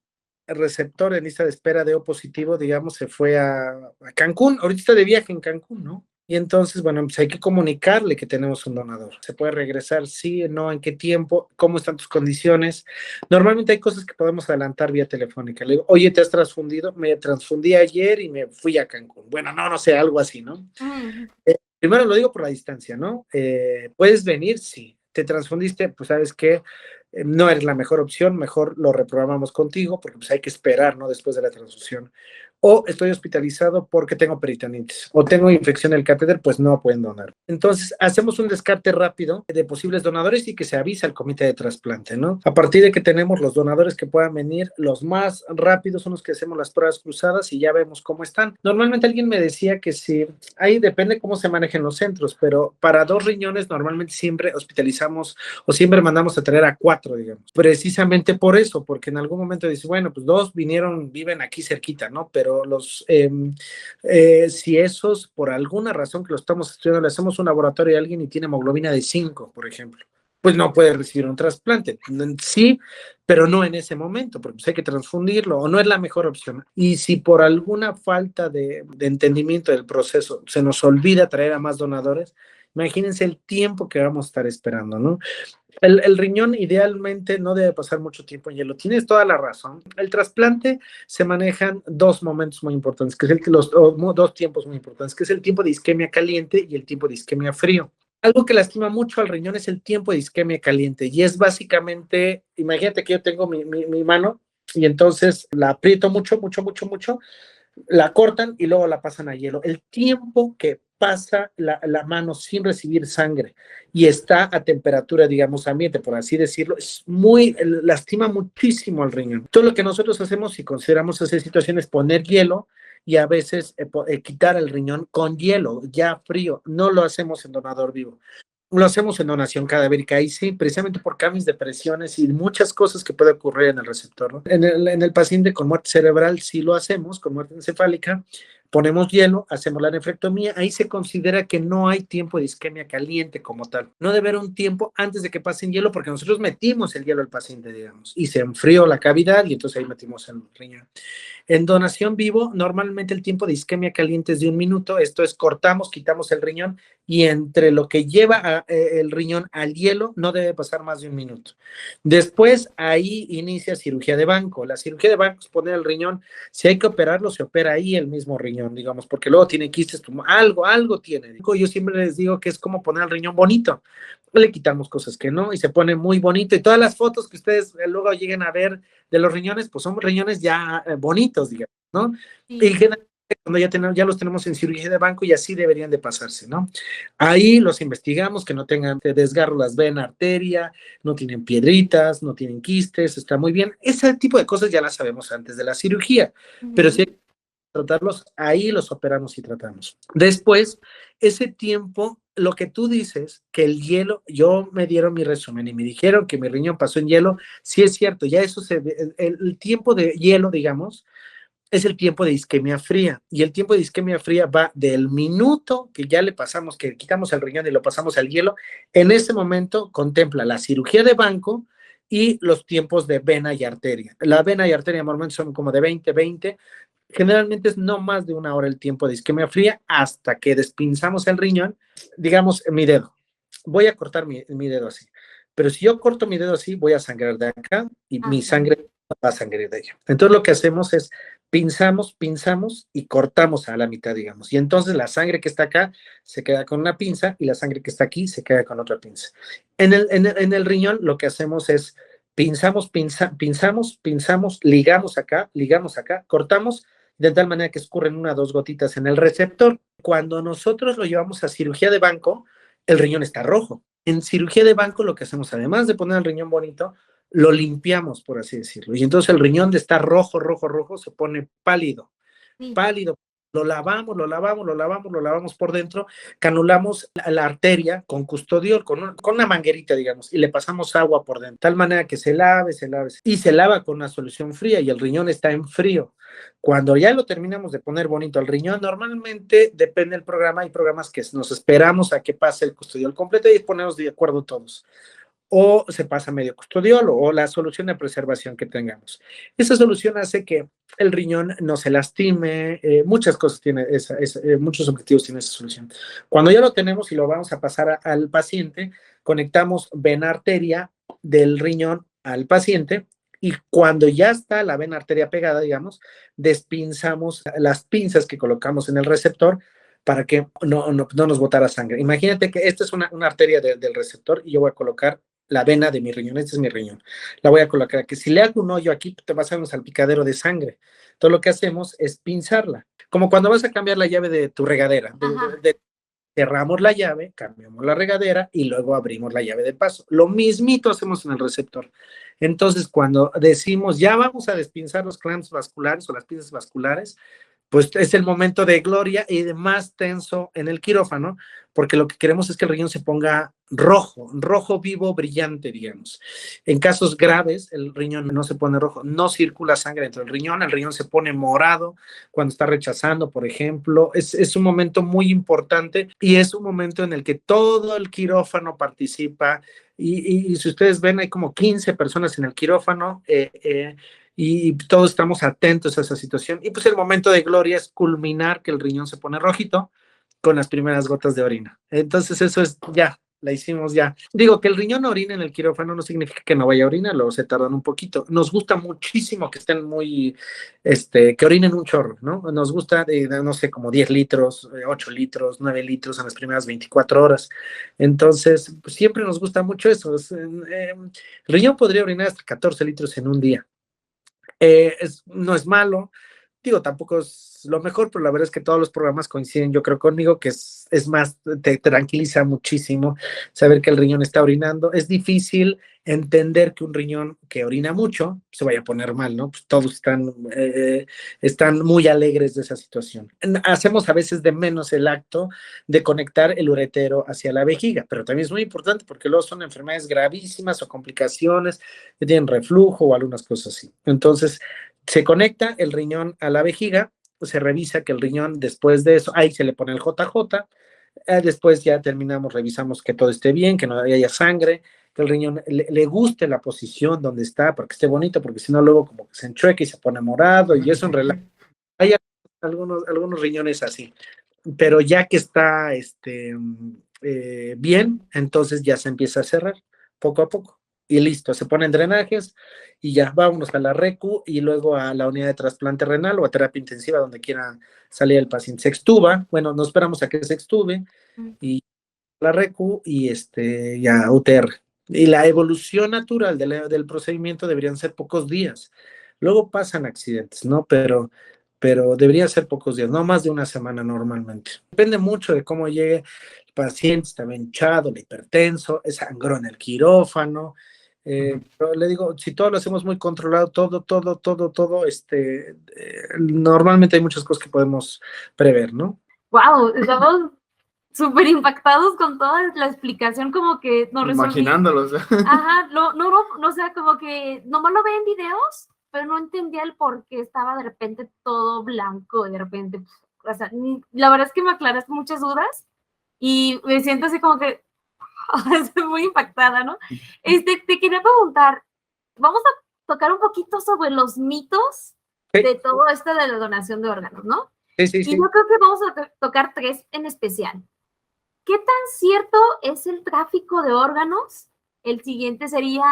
receptor en lista de espera de O positivo, digamos, se fue a Cancún, ahorita está de viaje en Cancún, ¿no? Y entonces, bueno, pues hay que comunicarle que tenemos un donador. ¿Se puede regresar? Sí, no, ¿en qué tiempo? ¿Cómo están tus condiciones? Normalmente hay cosas que podemos adelantar vía telefónica. Le digo, oye, ¿te has transfundido? Me transfundí ayer y me fui a Cancún. Bueno, no sé, algo así, ¿no? Primero lo digo por la distancia, ¿no? ¿Puedes venir? Sí. ¿Te transfundiste? Pues sabes que no eres la mejor opción, mejor lo reprogramamos contigo porque pues hay que esperar, ¿no? Después de la transfusión. O estoy hospitalizado porque tengo peritonitis o tengo infección del catéter, pues no pueden donar. Entonces, hacemos un descarte rápido de posibles donadores y que se avisa al comité de trasplante, ¿no? A partir de que tenemos los donadores que puedan venir, los más rápidos son los que hacemos las pruebas cruzadas y ya vemos cómo están. Normalmente alguien me decía que sí, ahí depende cómo se manejen los centros, pero para 2 riñones normalmente siempre hospitalizamos o siempre mandamos a traer a 4, digamos. Precisamente por eso, porque en algún momento dice, bueno, pues 2 viven aquí cerquita, ¿no? Pero si esos, por alguna razón que lo estamos estudiando, le hacemos un laboratorio a alguien y tiene hemoglobina de 5, por ejemplo, pues no puede recibir un trasplante. Sí, pero no en ese momento, porque pues hay que transfundirlo o no es la mejor opción. Y si por alguna falta de entendimiento del proceso se nos olvida traer a más donadores, imagínense el tiempo que vamos a estar esperando, ¿no? El riñón idealmente no debe pasar mucho tiempo en hielo. Tienes toda la razón. El trasplante se manejan 2 momentos muy importantes, que es los 2 tiempos muy importantes, que es el tiempo de isquemia caliente y el tiempo de isquemia frío. Algo que lastima mucho al riñón es el tiempo de isquemia caliente y es básicamente, imagínate que yo tengo mi mano y entonces la aprieto mucho, la cortan y luego la pasan a hielo. El tiempo que pasa la mano sin recibir sangre y está a temperatura, digamos, ambiente, por así decirlo, lastima muchísimo al riñón. Todo lo que nosotros hacemos, si consideramos esa situación, es poner hielo y a veces quitar el riñón con hielo, ya frío. No lo hacemos en donador vivo. Lo hacemos en donación cadavérica y sí, precisamente por cambios de presiones y muchas cosas que puede ocurrir en el receptor, ¿no? En el paciente con muerte cerebral sí lo hacemos, con muerte encefálica, ponemos hielo, hacemos la nefrectomía, ahí se considera que no hay tiempo de isquemia caliente como tal. No debe haber un tiempo antes de que pasen hielo porque nosotros metimos el hielo al paciente, digamos, y se enfrió la cavidad y entonces ahí metimos el riñón. En donación vivo, normalmente el tiempo de isquemia caliente es de 1 minuto, esto es cortamos, quitamos el riñón y entre lo que lleva el riñón al hielo no debe pasar más de 1 minuto. Después ahí inicia cirugía de banco. La cirugía de banco es poner el riñón, si hay que operarlo, se opera ahí el mismo riñón, digamos, porque luego tiene quistes, algo tiene. Yo siempre les digo que es como poner el riñón bonito. Le quitamos cosas que no y se pone muy bonito y todas las fotos que ustedes luego lleguen a ver de los riñones, pues son riñones ya bonitos, digamos, ¿no? Sí. Y generalmente cuando ya los tenemos en cirugía de banco y así deberían de pasarse, ¿no? Ahí los investigamos, que no tengan desgarro las venas, arteria, no tienen piedritas, no tienen quistes, está muy bien. Ese tipo de cosas ya las sabemos antes de la cirugía, pero si hay que tratarlos, ahí los operamos y tratamos. Después, ese tiempo, lo que tú dices, que el hielo, yo me dieron mi resumen y me dijeron que mi riñón pasó en hielo, sí es cierto, ya eso el tiempo de hielo, digamos, es el tiempo de isquemia fría. Y el tiempo de isquemia fría va del minuto que ya le pasamos, que quitamos el riñón y lo pasamos al hielo. En ese momento contempla la cirugía de banco y los tiempos de vena y arteria. La vena y arteria normalmente son como de 20. Generalmente es no más de 1 hora el tiempo de isquemia fría hasta que despinzamos el riñón. Digamos, mi dedo. Voy a cortar mi dedo así. Pero si yo corto mi dedo así, voy a sangrar de acá y mi sangre va a sangrar de allá. Entonces lo que hacemos es pinzamos y cortamos a la mitad, digamos. Y entonces la sangre que está acá se queda con una pinza y la sangre que está aquí se queda con otra pinza. En el riñón lo que hacemos es pinzamos, ligamos acá, cortamos de tal manera que escurren 1 o 2 gotitas en el receptor. Cuando nosotros lo llevamos a cirugía de banco, el riñón está rojo. En cirugía de banco lo que hacemos, además de poner el riñón bonito, lo limpiamos, por así decirlo. Y entonces el riñón de estar rojo, se pone pálido. Lo lavamos por dentro, canulamos la arteria con custodiol, con una manguerita, digamos, y le pasamos agua por dentro, de tal manera que se lave, y se lava con una solución fría y el riñón está en frío. Cuando ya lo terminamos de poner bonito al riñón, normalmente depende del programa, hay programas que nos esperamos a que pase el custodiol completo y ponemos de acuerdo todos. O se pasa medio custodiol o la solución de preservación que tengamos. Esa solución hace que el riñón no se lastime, muchas cosas tiene muchos objetivos tiene esa solución. Cuando ya lo tenemos y lo vamos a pasar al paciente, conectamos vena arteria del riñón al paciente y cuando ya está la vena arteria pegada, digamos, despinzamos las pinzas que colocamos en el receptor para que no nos botara sangre. Imagínate que esta es una arteria del receptor y yo voy a colocar la vena de mi riñón, este es mi riñón. La voy a colocar aquí. Si le hago un hoyo aquí, te vas a hacer un salpicadero de sangre. Entonces lo que hacemos es pinzarla. Como cuando vas a cambiar la llave de tu regadera. Cerramos la llave, cambiamos la regadera y luego abrimos la llave de paso. Lo mismito hacemos en el receptor. Entonces, cuando decimos ya vamos a despinzar los clamps vasculares o las pinzas vasculares, pues es el momento de gloria y de más tenso en el quirófano, porque lo que queremos es que el riñón se ponga rojo vivo, brillante, digamos. En casos graves, el riñón no se pone rojo, no circula sangre dentro del riñón, el riñón se pone morado cuando está rechazando, por ejemplo. Es un momento muy importante y es un momento en el que todo el quirófano participa y si ustedes ven, hay como 15 personas en el quirófano, y todos estamos atentos a esa situación. Y pues el momento de gloria es culminar que el riñón se pone rojito con las primeras gotas de orina. Entonces eso es ya, la hicimos ya. Digo, que el riñón orine en el quirófano no significa que no vaya a orinar, luego se tardan un poquito. Nos gusta muchísimo que estén muy, que orinen un chorro, ¿no? Nos gusta, no sé, como 10 litros, 8 litros, 9 litros en las primeras 24 horas. Entonces, pues, siempre nos gusta mucho eso. El riñón podría orinar hasta 14 litros en un día. No es malo, digo, tampoco es lo mejor, pero la verdad es que todos los programas coinciden, yo creo, conmigo, que es más, te tranquiliza muchísimo saber que el riñón está orinando. Es difícil entender que un riñón que orina mucho se vaya a poner mal, ¿no? Pues todos están muy alegres de esa situación. Hacemos a veces de menos el acto de conectar el uretero hacia la vejiga, pero también es muy importante porque luego son enfermedades gravísimas o complicaciones que tienen reflujo o algunas cosas así. Entonces, se conecta el riñón a la vejiga, se revisa que el riñón, después de eso, ahí se le pone el JJ, después ya terminamos, revisamos que todo esté bien, que no haya sangre, que el riñón le guste la posición donde está, para que esté bonito, porque si no luego como que se enchueca y se pone morado, y eso en realidad, hay algunos riñones así, pero ya que está bien, entonces ya se empieza a cerrar poco a poco. Y listo, se ponen drenajes y ya vámonos a la RECU y luego a la unidad de trasplante renal o a terapia intensiva donde quiera salir el paciente. Se extuba, bueno, no esperamos a que se extube y la RECU y ya UTR. Y la evolución natural del procedimiento deberían ser pocos días. Luego pasan accidentes, ¿no? Pero debería ser pocos días, no más de una semana normalmente. Depende mucho de cómo llegue el paciente, está hinchado, el hipertenso, es sangró en el quirófano. Pero le digo, si todo lo hacemos muy controlado, todo, normalmente hay muchas cosas que podemos prever, ¿no? Wow, estamos súper impactados con toda la explicación, como que nos imaginándolos. Ajá, no, o sea, como que nomás lo ven en videos, pero no entendía el por qué estaba de repente todo blanco, de repente, o sea, la verdad es que me aclaraste muchas dudas y me siento así como que estoy muy impactada, ¿no? Te quería preguntar, vamos a tocar un poquito sobre los mitos de todo esto de la donación de órganos, ¿no? Sí. Y yo creo que vamos a tocar 3 en especial. ¿Qué tan cierto es el tráfico de órganos? El siguiente sería,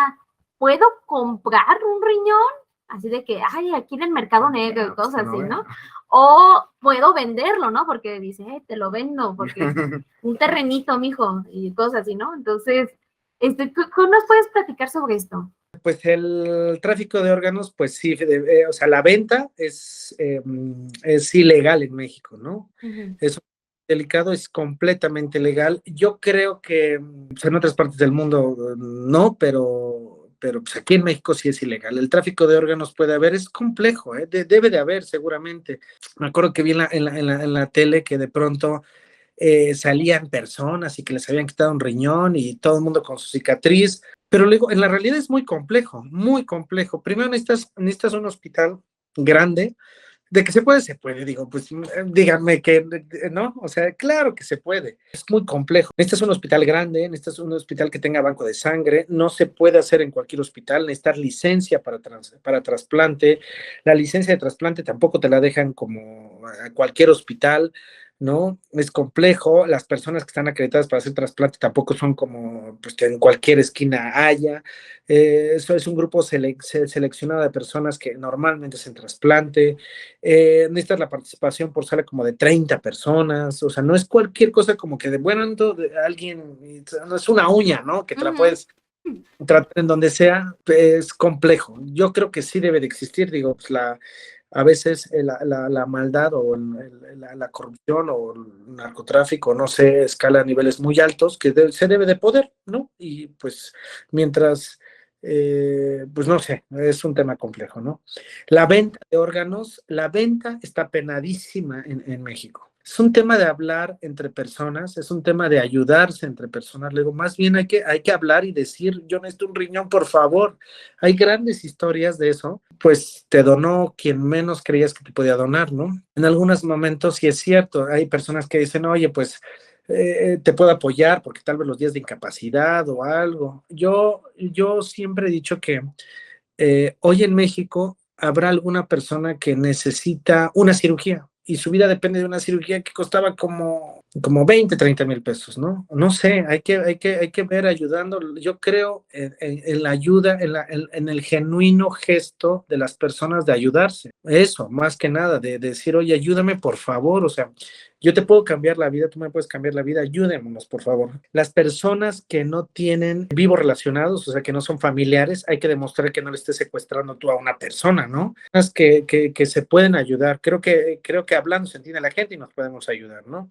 ¿puedo comprar un riñón? Así de que, ay, aquí en el mercado negro y cosas así, ¿no? O puedo venderlo, ¿no? Porque dice, te lo vendo, porque un terrenito, mijo, y cosas así, ¿no? Entonces, ¿cómo nos puedes platicar sobre esto? Pues el tráfico de órganos, pues sí, o sea, la venta es ilegal en México, ¿no? Uh-huh. Es delicado, es completamente legal. Yo creo que pues, en otras partes del mundo no, pero pues aquí en México sí es ilegal. El tráfico de órganos puede haber, es complejo, debe de haber seguramente. Me acuerdo que vi en la tele que de pronto salían personas y que les habían quitado un riñón y todo el mundo con su cicatriz, pero luego en la realidad es muy complejo, muy complejo. Primero necesitas un hospital grande. De que se puede, digo, pues díganme que, ¿no? O sea, claro que se puede. Es muy complejo. Necesitas un hospital grande, necesitas un hospital que tenga banco de sangre, no se puede hacer en cualquier hospital, necesitas licencia para trasplante. La licencia de trasplante tampoco te la dejan como a cualquier hospital, ¿no? Es complejo, las personas que están acreditadas para hacer trasplante tampoco son como pues, que en cualquier esquina haya. Eso es un grupo seleccionado de personas que normalmente hacen trasplante. Necesitas la participación por sala como de 30 personas, o sea, no es cualquier cosa como que de bueno, alguien, no es una uña, ¿no? Que te la puedes tratar en donde sea, es complejo. Yo creo que sí debe de existir, digo, pues a veces la maldad o la corrupción o el narcotráfico, no sé, escala a niveles muy altos que se debe de poder, ¿no? Y pues mientras, pues no sé, es un tema complejo, ¿no? La venta de órganos, la venta está penadísima en México. Es un tema de hablar entre personas, es un tema de ayudarse entre personas. Luego, más bien hay que hablar y decir, yo necesito un riñón, por favor. Hay grandes historias de eso. Pues te donó quien menos creías que te podía donar, ¿no? En algunos momentos sí es cierto. Hay personas que dicen, oye, pues te puedo apoyar porque tal vez los días de incapacidad o algo. Yo siempre he dicho que hoy en México habrá alguna persona que necesita una cirugía y su vida depende de una cirugía que costaba como 20, 30 mil pesos, ¿no? No sé, hay que ver ayudando. Yo creo en la ayuda, en el genuino gesto de las personas de ayudarse. Eso, más que nada, de decir, oye, ayúdame por favor, o sea, yo te puedo cambiar la vida, tú me puedes cambiar la vida, ayúdenos, por favor. Las personas que no tienen vivos relacionados, o sea, que no son familiares, hay que demostrar que no le estés secuestrando tú a una persona, ¿no? Que se pueden ayudar. Creo que hablando se entiende la gente y nos podemos ayudar, ¿no?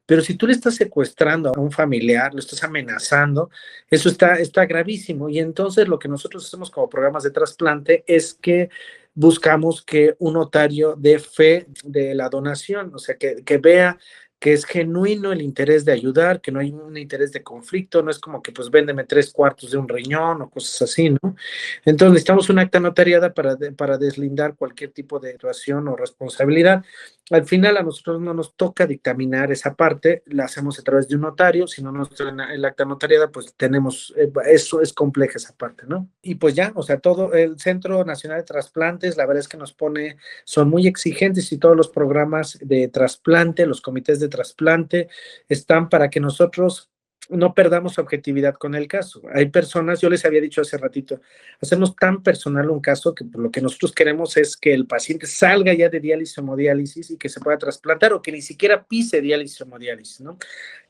Pero si tú le estás secuestrando a un familiar, lo estás amenazando, eso está gravísimo. Y entonces lo que nosotros hacemos como programas de trasplante es que buscamos que un notario dé fe de la donación, o sea, que vea que es genuino el interés de ayudar, que no hay un interés de conflicto, no es como que pues véndeme 3/4 de un riñón o cosas así, ¿no? Entonces necesitamos una acta notariada para deslindar cualquier tipo de situación o responsabilidad. Al final a nosotros no nos toca dictaminar esa parte, la hacemos a través de un notario, si no nos traen el acta notariada, pues tenemos, eso es compleja esa parte, ¿no? Y pues ya, o sea, todo el Centro Nacional de Trasplantes, la verdad es que son muy exigentes y todos los programas de trasplante, los comités de trasplante, están para que nosotros no perdamos objetividad con el caso. Hay personas, yo les había dicho hace ratito, hacemos tan personal un caso que lo que nosotros queremos es que el paciente salga ya de diálisis o hemodiálisis y que se pueda trasplantar o que ni siquiera pise diálisis o hemodiálisis, ¿no?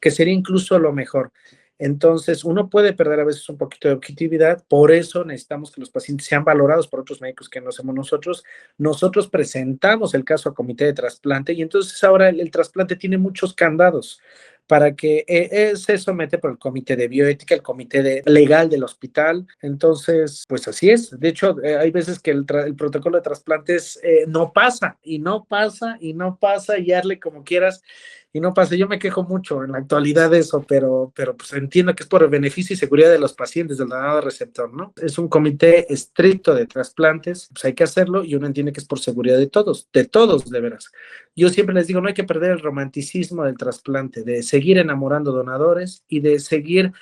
Que sería incluso lo mejor. Entonces, uno puede perder a veces un poquito de objetividad, por eso necesitamos que los pacientes sean valorados por otros médicos que no somos nosotros. Nosotros presentamos el caso al comité de trasplante y entonces ahora el trasplante tiene muchos candados para que se somete por el comité de bioética, el comité legal del hospital. Entonces, pues así es. De hecho, hay veces que el protocolo de trasplantes no pasa y no pasa y no pasa y hazle como quieras. y no pasa. Yo me quejo mucho en la actualidad de eso, pero pues entiendo que es por el beneficio y seguridad de los pacientes, del donador receptor, ¿no? Es un comité estricto de trasplantes, pues hay que hacerlo y uno entiende que es por seguridad de todos, de veras. Yo siempre les digo, no hay que perder el romanticismo del trasplante, de seguir enamorando donadores y de seguir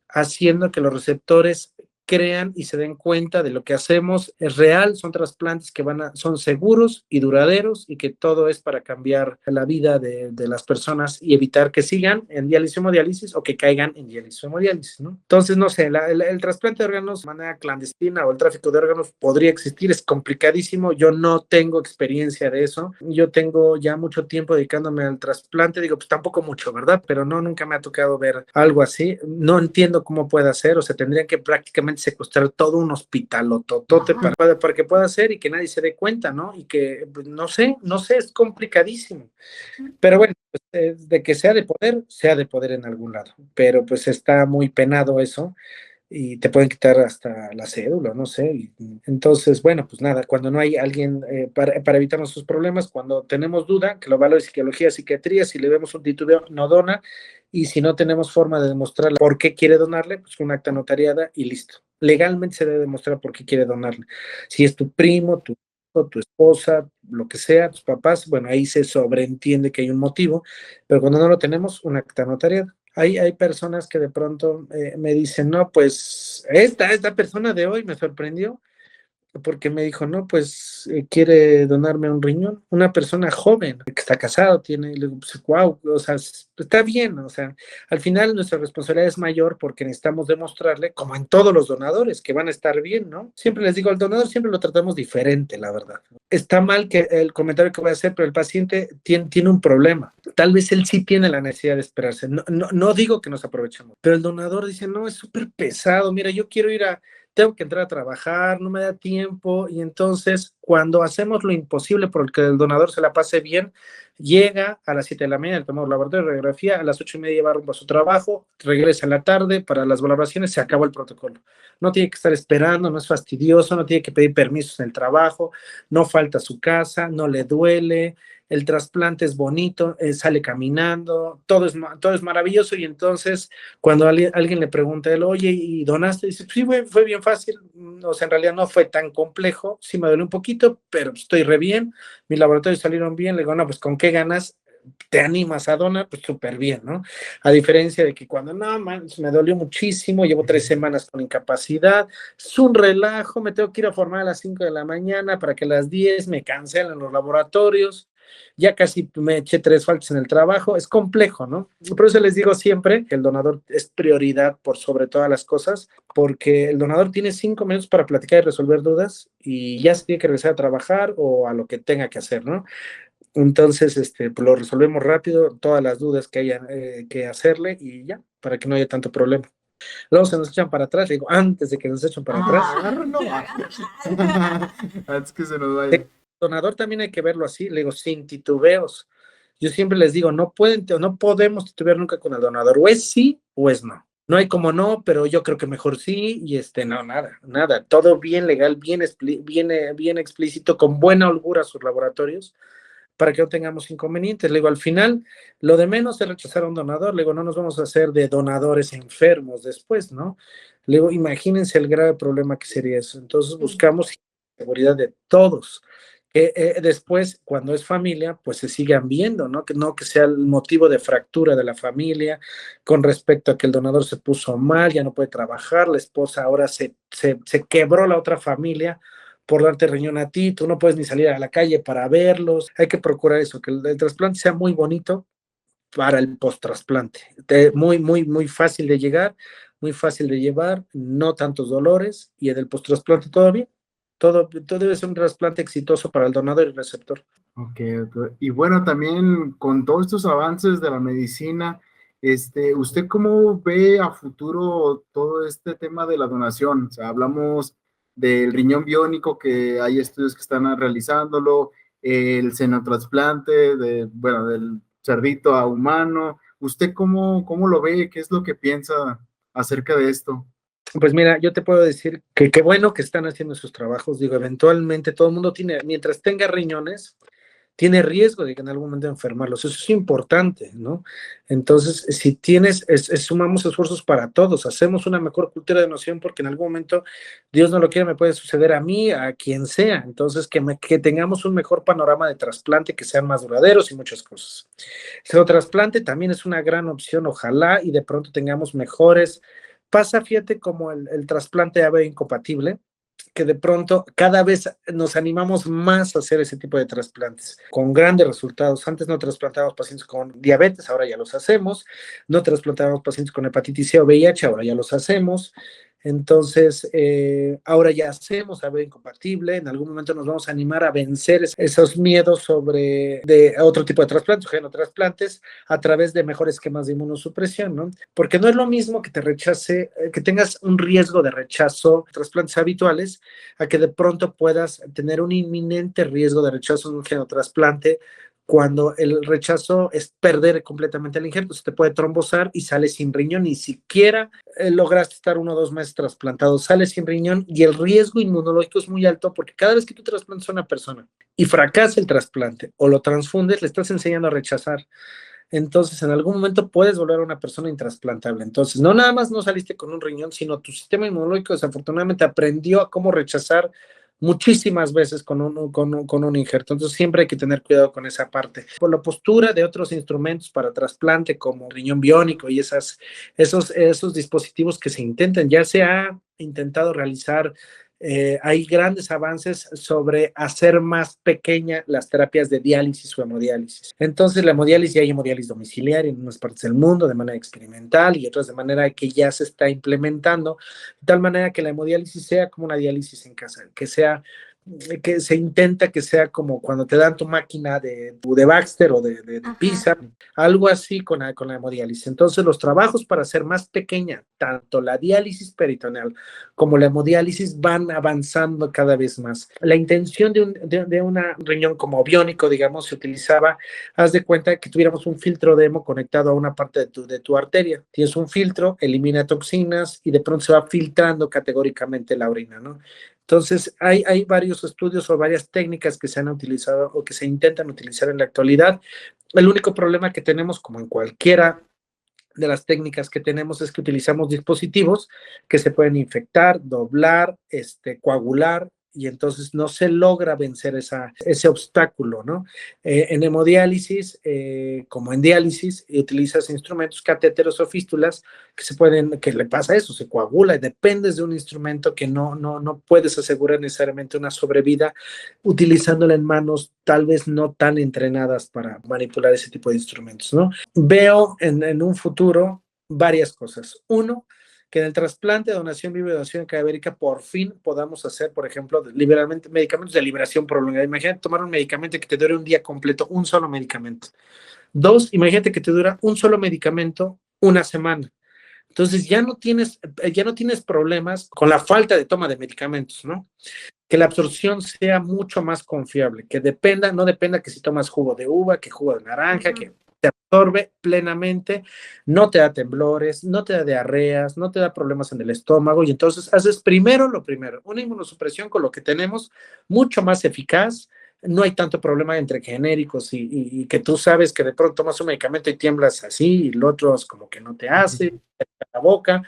haciendo que los receptores crean y se den cuenta de lo que hacemos es real, son trasplantes que son seguros y duraderos y que todo es para cambiar la vida de las personas y evitar que sigan en diálisis o hemodiálisis o que caigan en diálisis o hemodiálisis, ¿no? Entonces, no sé, el trasplante de órganos de manera clandestina o el tráfico de órganos podría existir, es complicadísimo, yo no tengo experiencia de eso, yo tengo ya mucho tiempo dedicándome al trasplante, digo, pues tampoco mucho, ¿verdad? Pero no, nunca me ha tocado ver algo así, no entiendo cómo puede ser, o sea, tendrían que prácticamente secuestrar todo un hospital o totote para que pueda hacer y que nadie se dé cuenta, ¿no? Y que, pues, no sé, es complicadísimo. Pero bueno, pues, de que sea de poder en algún lado. Pero pues está muy penado eso y te pueden quitar hasta la cédula, no sé. Entonces, bueno, pues nada, cuando no hay alguien para evitar nuestros problemas, cuando tenemos duda, que lo valore psicología, psiquiatría, si le vemos un titubeo, no dona, y si no tenemos forma de demostrarle por qué quiere donarle, pues un acta notariada y listo. Legalmente se debe demostrar por qué quiere donarle. Si es tu primo, tu esposa, lo que sea, tus papás, bueno, ahí se sobreentiende que hay un motivo, pero cuando no lo tenemos, un acta notariada. Hay personas que de pronto me dicen, no, pues esta persona de hoy me sorprendió porque me dijo, no, pues quiere donarme un riñón. Una persona joven que está casado, le digo, pues, wow, o sea, está bien, o sea, al final nuestra responsabilidad es mayor porque necesitamos demostrarle, como en todos los donadores, que van a estar bien, ¿no? Siempre les digo, al donador siempre lo tratamos diferente, la verdad. Está mal que el comentario que voy a hacer, pero el paciente tiene un problema. Tal vez él sí tiene la necesidad de esperarse. No digo que nos aprovechemos, pero el donador dice, no, es súper pesado, mira, yo quiero tengo que entrar a trabajar, no me da tiempo, y entonces cuando hacemos lo imposible por el que el donador se la pase bien, llega a las 7 de la mañana, le tomamos laboratorio de radiografía, a las 8:30 va rumbo a su trabajo, regresa en la tarde para las valoraciones, se acabó el protocolo. No tiene que estar esperando, no es fastidioso, no tiene que pedir permisos en el trabajo, no falta a su casa, no le duele, el trasplante es bonito, sale caminando, todo es maravilloso, y entonces cuando alguien le pregunta a él, oye, ¿y donaste? Dice, sí, fue bien fácil, o sea, en realidad no fue tan complejo, sí me duele un poquito, pero estoy re bien, mis laboratorios salieron bien, le digo, no, pues ¿con qué ganas te animas a donar? Pues súper bien, ¿no? A diferencia de que cuando, no, man, me dolió muchísimo, llevo 3 semanas con incapacidad, es un relajo, me tengo que ir a formar a las 5 de la mañana para que a las 10 me cancelen los laboratorios, ya casi me eché 3 faltas en el trabajo, es complejo, ¿no? Por eso les digo siempre que el donador es prioridad por sobre todas las cosas, porque el donador tiene 5 minutos para platicar y resolver dudas y ya se tiene que regresar a trabajar o a lo que tenga que hacer, ¿no? Entonces, pues lo resolvemos rápido, todas las dudas que haya que hacerle y ya, para que no haya tanto problema. Luego se nos echan para atrás, digo, antes de que nos echen para atrás. Agárrenlo. Antes que se nos vaya. El donador también hay que verlo así, le digo, sin titubeos. Yo siempre les digo, no podemos titubear nunca con el donador, o es sí o es no. No hay como no, pero yo creo que mejor sí, y no, nada, todo bien legal, bien explícito, con buena holgura a sus laboratorios, para que no tengamos inconvenientes. Le digo, al final, lo de menos es rechazar a un donador. Le digo, no nos vamos a hacer de donadores enfermos después, ¿no? Le digo, imagínense el grave problema que sería eso. Entonces buscamos seguridad de todos. Después, cuando es familia, pues se sigan viendo, ¿no? Que sea el motivo de fractura de la familia con respecto a que el donador se puso mal, ya no puede trabajar, la esposa ahora se quebró la otra familia por darte riñón a ti, tú no puedes ni salir a la calle para verlos. Hay que procurar eso, que el trasplante sea muy bonito para el post-trasplante. Muy fácil de llegar, muy fácil de llevar, no tantos dolores, y en el post-trasplante todo bien. Todo debe ser un trasplante exitoso para el donador y el receptor. Ok. Y bueno, también con todos estos avances de la medicina, ¿usted cómo ve a futuro todo este tema de la donación? O sea, hablamos del riñón biónico, que hay estudios que están realizándolo, el xenotrasplante, bueno, del cerdito a humano. ¿Usted cómo lo ve? ¿Qué es lo que piensa acerca de esto? Pues mira, yo te puedo decir que qué bueno que están haciendo sus trabajos. Digo, eventualmente todo el mundo tiene, mientras tenga riñones, tiene riesgo de que en algún momento enfermarlos. Eso es importante, ¿no? Entonces, si sumamos esfuerzos para todos, hacemos una mejor cultura de donación, porque en algún momento, Dios no lo quiere, me puede suceder a mí, a quien sea. Entonces, que tengamos un mejor panorama de trasplante, que sean más duraderos y muchas cosas. El xenotrasplante también es una gran opción, ojalá, y de pronto tengamos mejores. Pasa, fíjate, como el trasplante AB incompatible, que de pronto cada vez nos animamos más a hacer ese tipo de trasplantes con grandes resultados. Antes no trasplantábamos pacientes con diabetes, ahora ya los hacemos. No trasplantábamos pacientes con hepatitis C o VIH, ahora ya los hacemos. Entonces, ahora ya hacemos AB incompatible. En algún momento nos vamos a animar a vencer esos miedos sobre otro tipo de trasplantes, genotrasplantes, a través de mejores esquemas de inmunosupresión, ¿no? Porque no es lo mismo que te rechace, que tengas un riesgo de rechazo de trasplantes habituales, a que de pronto puedas tener un inminente riesgo de rechazo de un genotrasplante, cuando el rechazo es perder completamente el injerto. Se te puede trombosar y sales sin riñón, ni siquiera lograste estar 1 o 2 meses trasplantado, sales sin riñón, y el riesgo inmunológico es muy alto, porque cada vez que tú trasplantas a una persona y fracasa el trasplante o lo transfundes, le estás enseñando a rechazar. Entonces, en algún momento puedes volver a una persona intrasplantable. Entonces, no nada más no saliste con un riñón, sino tu sistema inmunológico desafortunadamente aprendió a cómo rechazar muchísimas veces con un injerto. Entonces, siempre hay que tener cuidado con esa parte. Por la postura de otros instrumentos para trasplante, como riñón biónico y esos dispositivos que se intentan, ya se ha intentado realizar. Hay grandes avances sobre hacer más pequeña las terapias de diálisis o hemodiálisis. Entonces, la hemodiálisis, ya hay hemodiálisis domiciliaria en unas partes del mundo de manera experimental, y otras de manera que ya se está implementando, de tal manera que la hemodiálisis sea como una diálisis en casa, que se intenta que sea como cuando te dan tu máquina de Baxter o de Pisa, algo así con la hemodiálisis. Entonces, los trabajos para hacer más pequeña tanto la diálisis peritoneal como la hemodiálisis van avanzando cada vez más. La intención de una riñón como biónico, digamos, se utilizaba, haz de cuenta que tuviéramos un filtro de hemo conectado a una parte de tu arteria. Tienes un filtro, elimina toxinas y de pronto se va filtrando categóricamente la orina, ¿no? Entonces, hay varios estudios o varias técnicas que se han utilizado o que se intentan utilizar en la actualidad. El único problema que tenemos, como en cualquiera de las técnicas que tenemos, es que utilizamos dispositivos que se pueden infectar, doblar, coagular, y entonces no se logra vencer ese obstáculo, ¿no? En hemodiálisis, como en diálisis, utilizas instrumentos, catéteros o fístulas que le pasa eso, se coagula, y dependes de un instrumento que no puedes asegurar necesariamente una sobrevida utilizándolo en manos tal vez no tan entrenadas para manipular ese tipo de instrumentos, ¿no? Veo en un futuro varias cosas. Uno, que en el trasplante, donación viva y donación cadavérica por fin podamos hacer, por ejemplo, medicamentos de liberación prolongada. Imagínate tomar un medicamento que te dure un día completo, un solo medicamento. 2, imagínate que te dura un solo medicamento una semana. Entonces ya no tienes problemas con la falta de toma de medicamentos, ¿no? Que la absorción sea mucho más confiable, que no dependa que si tomas jugo de uva, que jugo de naranja, que te absorbe plenamente, no te da temblores, no te da diarreas, no te da problemas en el estómago, y entonces haces primero lo primero, una inmunosupresión con lo que tenemos mucho más eficaz. No hay tanto problema entre genéricos y que tú sabes que de pronto tomas un medicamento y tiemblas así, y el otro es como que no te hace, la boca.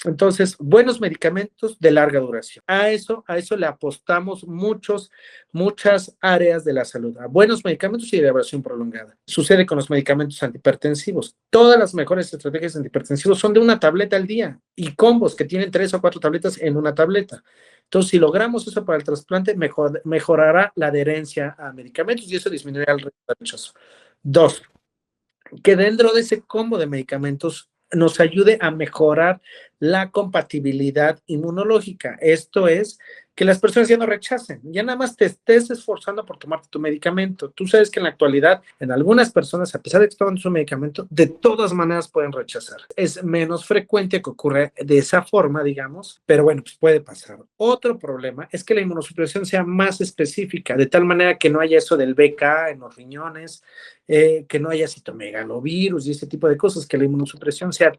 Entonces, buenos medicamentos de larga duración. A eso le apostamos muchas áreas de la salud, a buenos medicamentos y de duración prolongada. Sucede con los medicamentos antihipertensivos. Todas las mejores estrategias antihipertensivos son de una tableta al día, y combos que tienen 3 o 4 tabletas en una tableta. Entonces, si logramos eso para el trasplante, mejorará la adherencia a medicamentos, y eso disminuirá el riesgo de rechazo. 2, que dentro de ese combo de medicamentos nos ayude a mejorar la compatibilidad inmunológica. Esto es, que las personas ya no rechacen, ya nada más te estés esforzando por tomarte tu medicamento. Tú sabes que en la actualidad, en algunas personas, a pesar de que toman su medicamento, de todas maneras pueden rechazar. Es menos frecuente que ocurra de esa forma, digamos, pero bueno, pues puede pasar. Otro problema es que la inmunosupresión sea más específica, de tal manera que no haya eso del BK en los riñones, que no haya citomegalovirus y este tipo de cosas, que la inmunosupresión sea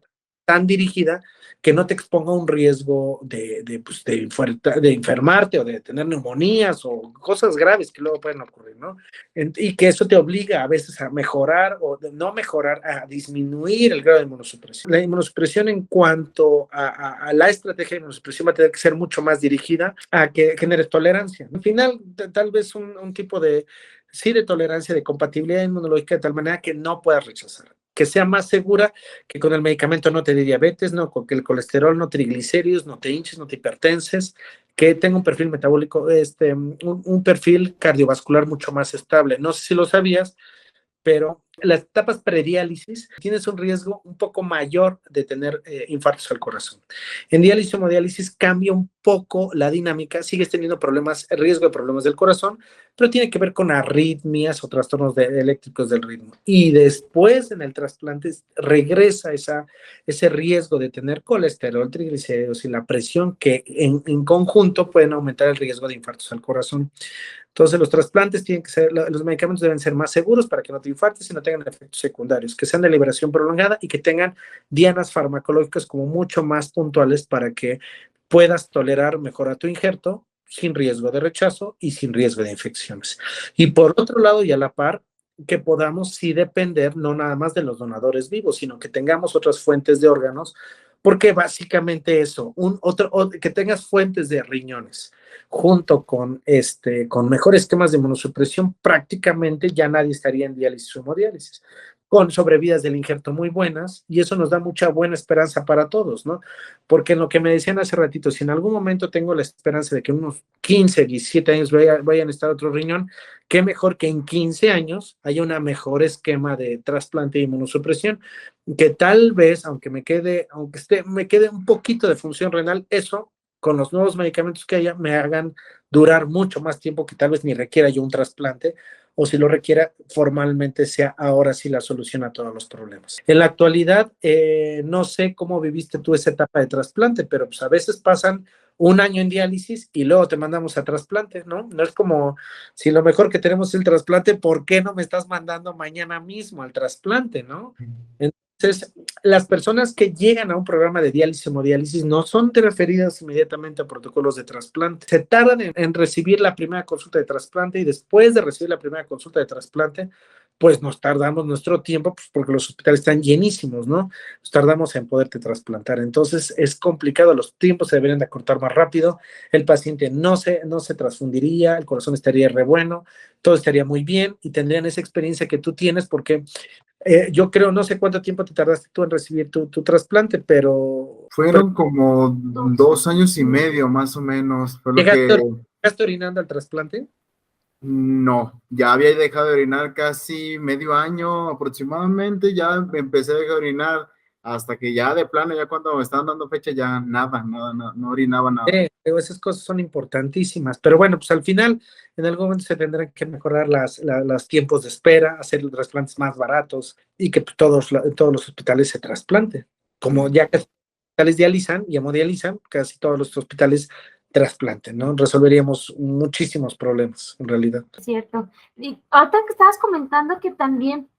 tan dirigida que no te exponga a un riesgo de enfermarte o de tener neumonías o cosas graves que luego pueden ocurrir, ¿no? Y que eso te obliga a veces a mejorar o de no mejorar, a disminuir el grado de inmunosupresión. La inmunosupresión en cuanto a la estrategia de inmunosupresión va a tener que ser mucho más dirigida a que genere tolerancia. Al final, tal vez un tipo de, sí, de tolerancia, de compatibilidad inmunológica de tal manera que no puedas rechazar, que sea más segura, que con el medicamento no te dé diabetes, no, con que el colesterol, no triglicéridos, no te hinches, no te hipertenses, que tenga un perfil metabólico, un perfil cardiovascular mucho más estable. No sé si lo sabías, pero las etapas prediálisis tienes un riesgo un poco mayor de tener infartos al corazón. En diálisis o hemodiálisis cambia un poco la dinámica, sigues teniendo problemas, riesgo de problemas del corazón, pero tiene que ver con arritmias o trastornos eléctricos del ritmo. Y después en el trasplante regresa ese riesgo de tener colesterol, triglicéridos y la presión que en conjunto pueden aumentar el riesgo de infartos al corazón. Entonces, los trasplantes tienen que ser, los medicamentos deben ser más seguros para que no te infartes y no tengan efectos secundarios, que sean de liberación prolongada y que tengan dianas farmacológicas como mucho más puntuales para que puedas tolerar mejor a tu injerto sin riesgo de rechazo y sin riesgo de infecciones. Y por otro lado, y a la par, que podamos sí depender no nada más de los donadores vivos, sino que tengamos otras fuentes de órganos, porque básicamente eso, que tengas fuentes de riñones junto con mejores esquemas de inmunosupresión, prácticamente ya nadie estaría en diálisis o hemodiálisis, con sobrevidas del injerto muy buenas, y eso nos da mucha buena esperanza para todos, ¿no? Porque en lo que me decían hace ratito, si en algún momento tengo la esperanza de que unos 15, 17 años vayan a estar otro riñón, qué mejor que en 15 años haya una mejor esquema de trasplante de inmunosupresión, que tal vez, me quede un poquito de función renal, eso con los nuevos medicamentos que haya me hagan durar mucho más tiempo, que tal vez ni requiera yo un trasplante, o si lo requiera formalmente sea ahora sí la solución a todos los problemas. En la actualidad, no sé cómo viviste tú esa etapa de trasplante, pero pues a veces pasan un año en diálisis y luego te mandamos a trasplante, ¿no? No es como, si lo mejor que tenemos es el trasplante, ¿por qué no me estás mandando mañana mismo al trasplante, no? Entonces, las personas que llegan a un programa de diálisis o hemodiálisis no son referidas inmediatamente a protocolos de trasplante. Se tardan en recibir la primera consulta de trasplante, y después de recibir la primera consulta de trasplante, pues nos tardamos nuestro tiempo, pues porque los hospitales están llenísimos, ¿no? Nos tardamos en poderte trasplantar. Entonces es complicado, los tiempos se deberían de acortar más rápido, el paciente no se transfundiría, el corazón estaría re bueno, todo estaría muy bien y tendrían esa experiencia que tú tienes, porque yo creo, no sé cuánto tiempo te tardaste tú en recibir tu trasplante, pero... Fueron como 2 años y medio, más o menos, fue lo que... ¿Llegaste orinando al trasplante? No, ya había dejado de orinar casi medio año aproximadamente, ya empecé a dejar de orinar hasta que ya de plano, ya cuando me estaban dando fecha, ya nada, no orinaba nada. Esas cosas son importantísimas, pero bueno, pues al final en algún momento se tendrán que mejorar los tiempos de espera, hacer los trasplantes más baratos y que pues, todos los hospitales se trasplanten. Como ya que los hospitales dializan y hemodializan, casi todos los hospitales trasplanten, ¿no? Resolveríamos muchísimos problemas en realidad. Cierto. Y ahorita que estabas comentando que también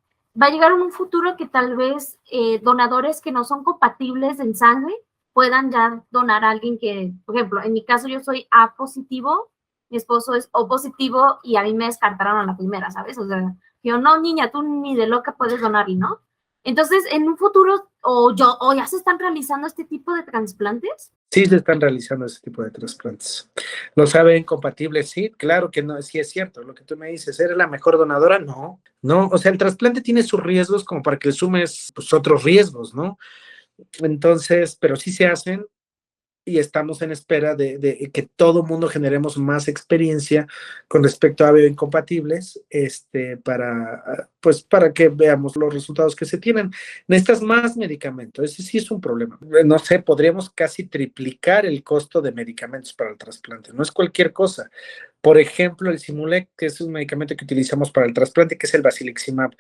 va a llegar en un futuro que tal vez donadores que no son compatibles en sangre puedan ya donar a alguien que, por ejemplo, en mi caso yo soy A positivo, mi esposo es O positivo y a mí me descartaron a la primera, ¿sabes? O sea, yo, no, niña, tú ni de loca puedes donar, y no. Entonces, en un futuro, o ya se están realizando este tipo de trasplantes. Sí, se están realizando ese tipo de trasplantes. ¿Lo saben compatibles? Sí, claro que no, sí es cierto. Lo que tú me dices, ¿eres la mejor donadora? No, no. O sea, el trasplante tiene sus riesgos como para que le sumes pues, otros riesgos, ¿no? Entonces, pero sí se hacen y estamos en espera de que todo mundo generemos más experiencia con respecto a bioincompatibles, para que veamos los resultados que se tienen. Necesitas más medicamento, ese sí es un problema. No sé, podríamos casi triplicar el costo de medicamentos para el trasplante, no es cualquier cosa. Por ejemplo, el Simulec, que es un medicamento que utilizamos para el trasplante, que es el Basiliximab.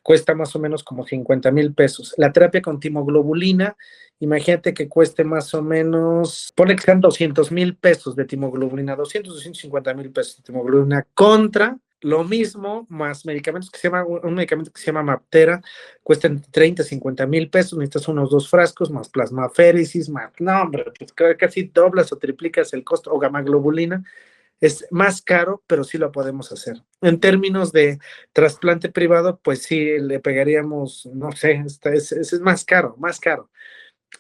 cuesta más o menos como 50,000 pesos. La terapia con timoglobulina, imagínate que cueste más o menos, pone que sean 200,000 pesos de timoglobulina, 250,000 pesos de timoglobulina contra lo mismo, más medicamentos que se llama, un medicamento que se llama Maptera, cuesta entre 30 y 50,000 pesos, necesitas unos 2 frascos, más plasmaféresis, más, no hombre, pues casi doblas o triplicas el costo, o gamaglobulina, es más caro, pero sí lo podemos hacer. En términos de trasplante privado, pues sí, le pegaríamos, no sé, es más caro, más caro.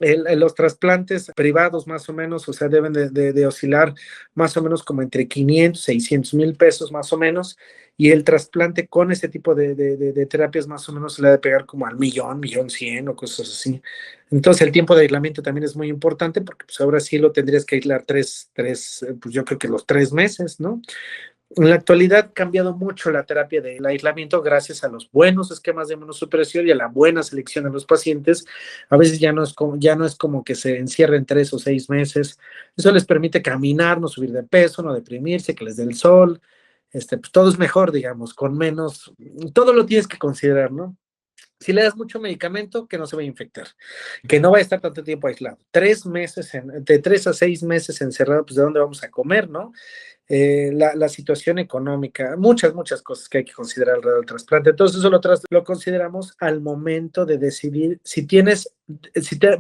Los trasplantes privados más o menos, o sea, deben de oscilar más o menos como entre 500, 600,000 pesos más o menos, y el trasplante con este tipo de terapias más o menos se le ha de pegar como al millón, millón cien o cosas así. Entonces el tiempo de aislamiento también es muy importante porque pues ahora sí lo tendrías que aislar pues yo creo que los 3 meses, ¿no? En la actualidad ha cambiado mucho la terapia del aislamiento gracias a los buenos esquemas de inmunosupresión y a la buena selección de los pacientes. A veces ya no es como que se encierren 3 o 6 meses. Eso les permite caminar, no subir de peso, no deprimirse, que les dé el sol. Pues todo es mejor, digamos, con menos. Todo lo tienes que considerar, ¿no? Si le das mucho medicamento, que no se va a infectar, que no va a estar tanto tiempo aislado. 3 meses, de 3 a 6 meses encerrado, pues de dónde vamos a comer, ¿no? La situación económica, muchas cosas que hay que considerar alrededor del trasplante. Entonces eso lo consideramos al momento de decidir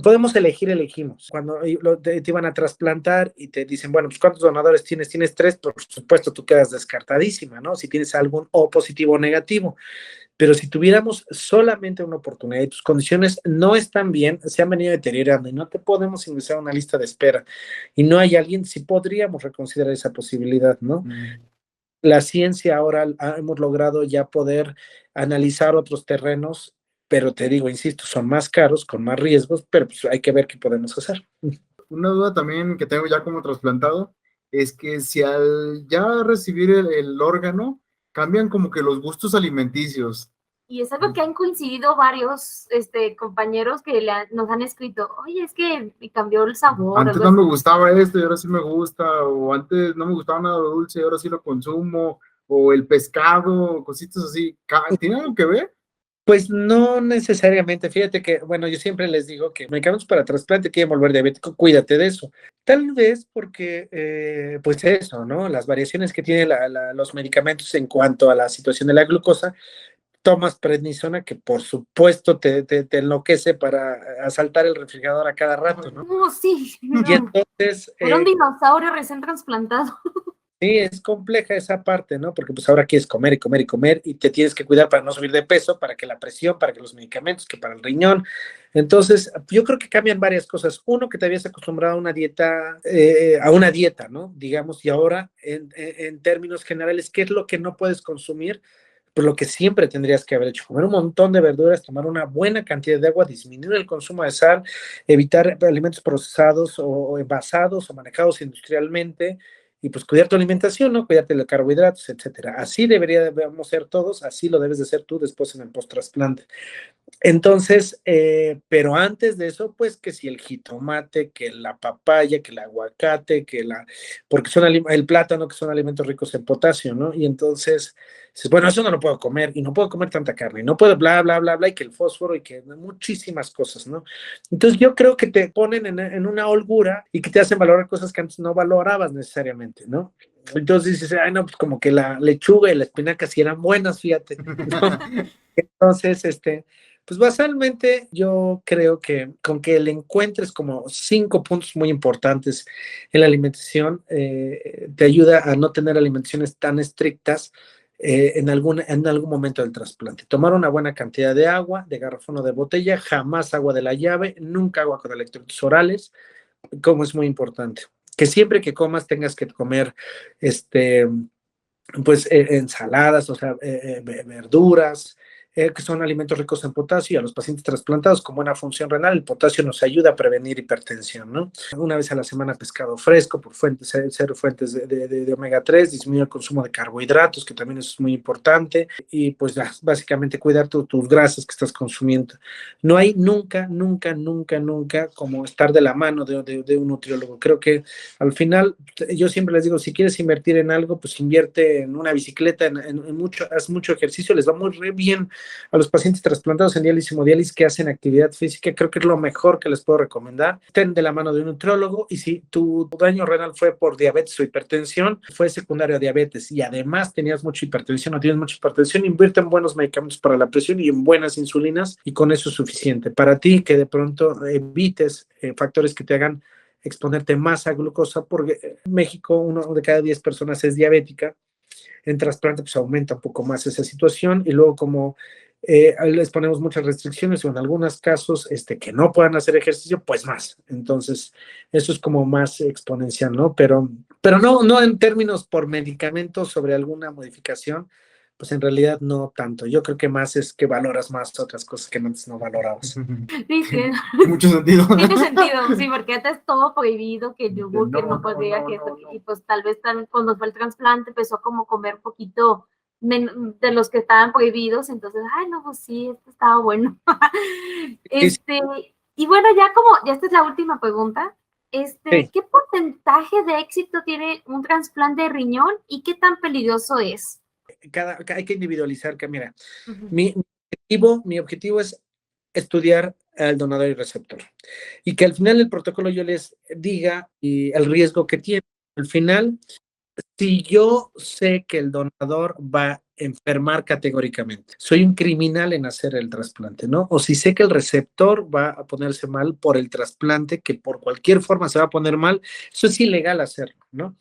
podemos elegir, elegimos. Cuando te iban a trasplantar y te dicen, bueno, pues ¿cuántos donadores tienes? Tienes 3, por supuesto tú quedas descartadísima, ¿no? Si tienes algún O positivo o negativo. Pero si tuviéramos solamente una oportunidad y tus condiciones no están bien, se han venido deteriorando y no te podemos ingresar a una lista de espera y no hay alguien, sí podríamos reconsiderar esa posibilidad, ¿no? La ciencia ahora hemos logrado ya poder analizar otros terrenos, pero te digo, insisto, son más caros, con más riesgos, pero pues hay que ver qué podemos hacer. Una duda también que tengo ya como trasplantado es que si al ya recibir el órgano, cambian como que los gustos alimenticios. Y es algo que han coincidido varios compañeros que nos han escrito, oye, es que me cambió el sabor. Antes no me gustaba esto y ahora sí me gusta, o antes no me gustaba nada lo dulce y ahora sí lo consumo, o el pescado, cositas así. ¿Tiene algo que ver? Pues no necesariamente, fíjate que, bueno, yo siempre les digo que medicamentos para trasplante quieren volver diabético, cuídate de eso. Tal vez porque, pues eso, ¿no? Las variaciones que tienen los medicamentos en cuanto a la situación de la glucosa, tomas prednisona que por supuesto te enloquece para asaltar el refrigerador a cada rato, ¿no? Sí. Y entonces... Era un dinosaurio recién trasplantado. Sí, es compleja esa parte, ¿no? Porque pues ahora quieres comer y comer y comer y te tienes que cuidar para no subir de peso, para que la presión, para que los medicamentos, que para el riñón. Entonces, yo creo que cambian varias cosas. Uno, que te habías acostumbrado a una dieta, ¿no? Digamos, y ahora, en términos generales, ¿qué es lo que no puedes consumir? Pues lo que siempre tendrías que haber hecho, comer un montón de verduras, tomar una buena cantidad de agua, disminuir el consumo de sal, evitar alimentos procesados o envasados o manejados industrialmente, y pues cuidar tu alimentación, ¿no? Cuidarte de los carbohidratos, etcétera. Así debemos ser todos, así lo debes de ser tú después en el post-trasplante. Entonces, pero antes de eso, pues que si el jitomate, que la papaya, que el aguacate, porque el plátano, que son alimentos ricos en potasio, ¿no? Y entonces, bueno, eso no lo puedo comer, y no puedo comer tanta carne, y no puedo bla, bla, bla, bla, y que el fósforo, y que muchísimas cosas, ¿no? Entonces yo creo que te ponen en una holgura y que te hacen valorar cosas que antes no valorabas necesariamente, ¿no? Entonces dices, ay, no, pues como que la lechuga y la espinaca sí eran buenas, fíjate, ¿no? Entonces, pues basalmente yo creo que con que le encuentres como 5 puntos muy importantes en la alimentación, te ayuda a no tener alimentaciones tan estrictas en algún momento del trasplante. Tomar una buena cantidad de agua, de garrafón o de botella, jamás agua de la llave, nunca agua con electrolitos orales, como es muy importante. Que siempre que comas tengas que comer pues ensaladas, o sea, verduras, que son alimentos ricos en potasio, y a los pacientes trasplantados con buena función renal, el potasio nos ayuda a prevenir hipertensión, ¿no? Una vez a la semana pescado fresco, por cero fuentes de omega 3, disminuir el consumo de carbohidratos, que también es muy importante, y pues básicamente cuidar tus grasas que estás consumiendo. No hay nunca como estar de la mano de un nutriólogo. Creo que al final, yo siempre les digo, si quieres invertir en algo, pues invierte en una bicicleta, haz mucho ejercicio, les va muy bien. a los pacientes trasplantados en diálisis y hemodiálisis que hacen actividad física, creo que es lo mejor que les puedo recomendar. Estén de la mano de un nutriólogo, y si tu daño renal fue por diabetes o hipertensión, fue secundario a diabetes y además tenías mucha hipertensión o tienes mucha hipertensión, invierte en buenos medicamentos para la presión y en buenas insulinas, y con eso es suficiente. Para ti, que de pronto evites factores que te hagan exponerte más a glucosa, porque en México 1 de cada 10 personas es diabética. En trasplante pues aumenta un poco más esa situación, y luego como les ponemos muchas restricciones, o en algunos casos que no puedan hacer ejercicio, pues más. Entonces, eso es como más exponencial, ¿no? Pero no en términos por medicamentos sobre alguna modificación, pues en realidad no tanto. Yo creo que más es que valoras más otras cosas que antes no valorabas. Sí, que Mucho sentido. tiene sentido, sí, porque antes todo prohibido, que yogur, que no No, podía, que esto, no. y pues tal vez cuando fue el trasplante empezó como comer un poquito de los que estaban prohibidos, entonces, ay, no, pues sí, esto estaba bueno. Y bueno, ya esta es la última pregunta. Sí. ¿Qué porcentaje de éxito tiene un trasplante de riñón y qué tan peligroso es? Hay que individualizar, que mira, Uh-huh. mi objetivo es estudiar al donador y receptor, y que al final del protocolo yo les diga y el riesgo que tiene. Al final, si yo sé que el donador va a enfermar categóricamente, soy un criminal en hacer el trasplante, ¿no? O si sé que el receptor va a ponerse mal por el trasplante, que por cualquier forma se va a poner mal, eso es ilegal hacerlo, ¿no?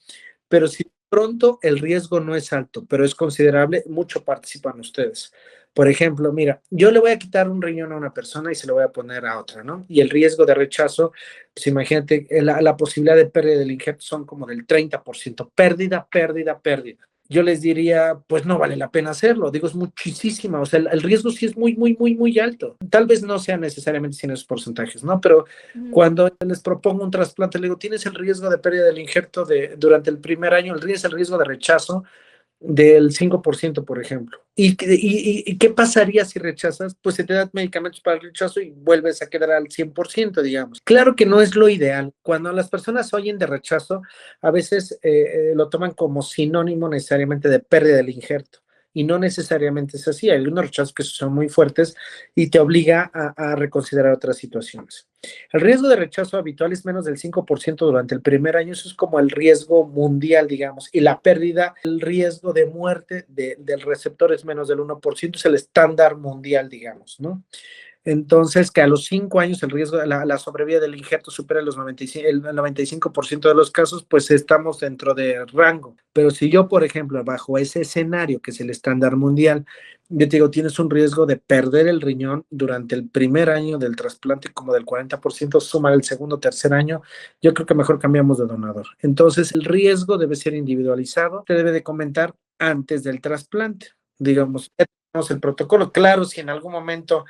Pero si pronto el riesgo no es alto, pero es considerable, mucho participan ustedes. Por ejemplo, mira, yo le voy a quitar un riñón a una persona y se lo voy a poner a otra, ¿no? Y el riesgo de rechazo, pues imagínate, la posibilidad de pérdida del injerto son como del 30%. Pérdida, pérdida, pérdida. Yo les diría, pues no vale la pena hacerlo. Digo, es muchísima. O sea, el riesgo sí es muy, muy, muy, muy alto. Tal vez no sea necesariamente sin esos porcentajes, ¿no? Pero cuando les propongo un trasplante, le digo, tienes el riesgo de pérdida del injerto durante el primer año, el riesgo de rechazo del 5%, por ejemplo. ¿Y qué pasaría si rechazas? Pues se te dan medicamentos para el rechazo y vuelves a quedar al 100%, digamos. Claro que no es lo ideal. Cuando las personas oyen de rechazo, a veces lo toman como sinónimo necesariamente de pérdida del injerto. Y no necesariamente es así. Hay algunos rechazos que son muy fuertes y te obliga a reconsiderar otras situaciones. El riesgo de rechazo habitual es menos del 5% durante el primer año. Eso es como el riesgo mundial, digamos. Y la pérdida, el riesgo de muerte del receptor es menos del 1%. Es el estándar mundial, digamos, ¿no? Entonces, que a los 5 años el riesgo, la sobrevida del injerto supera el 95% de los casos, pues estamos dentro de rango. Pero si yo, por ejemplo, bajo ese escenario, que es el estándar mundial, yo te digo, tienes un riesgo de perder el riñón durante el primer año del trasplante como del 40%, sumar el segundo, tercer año, yo creo que mejor cambiamos de donador. Entonces, el riesgo debe ser individualizado, te debe de comentar antes del trasplante. Digamos, tenemos el protocolo. Claro, si en algún momento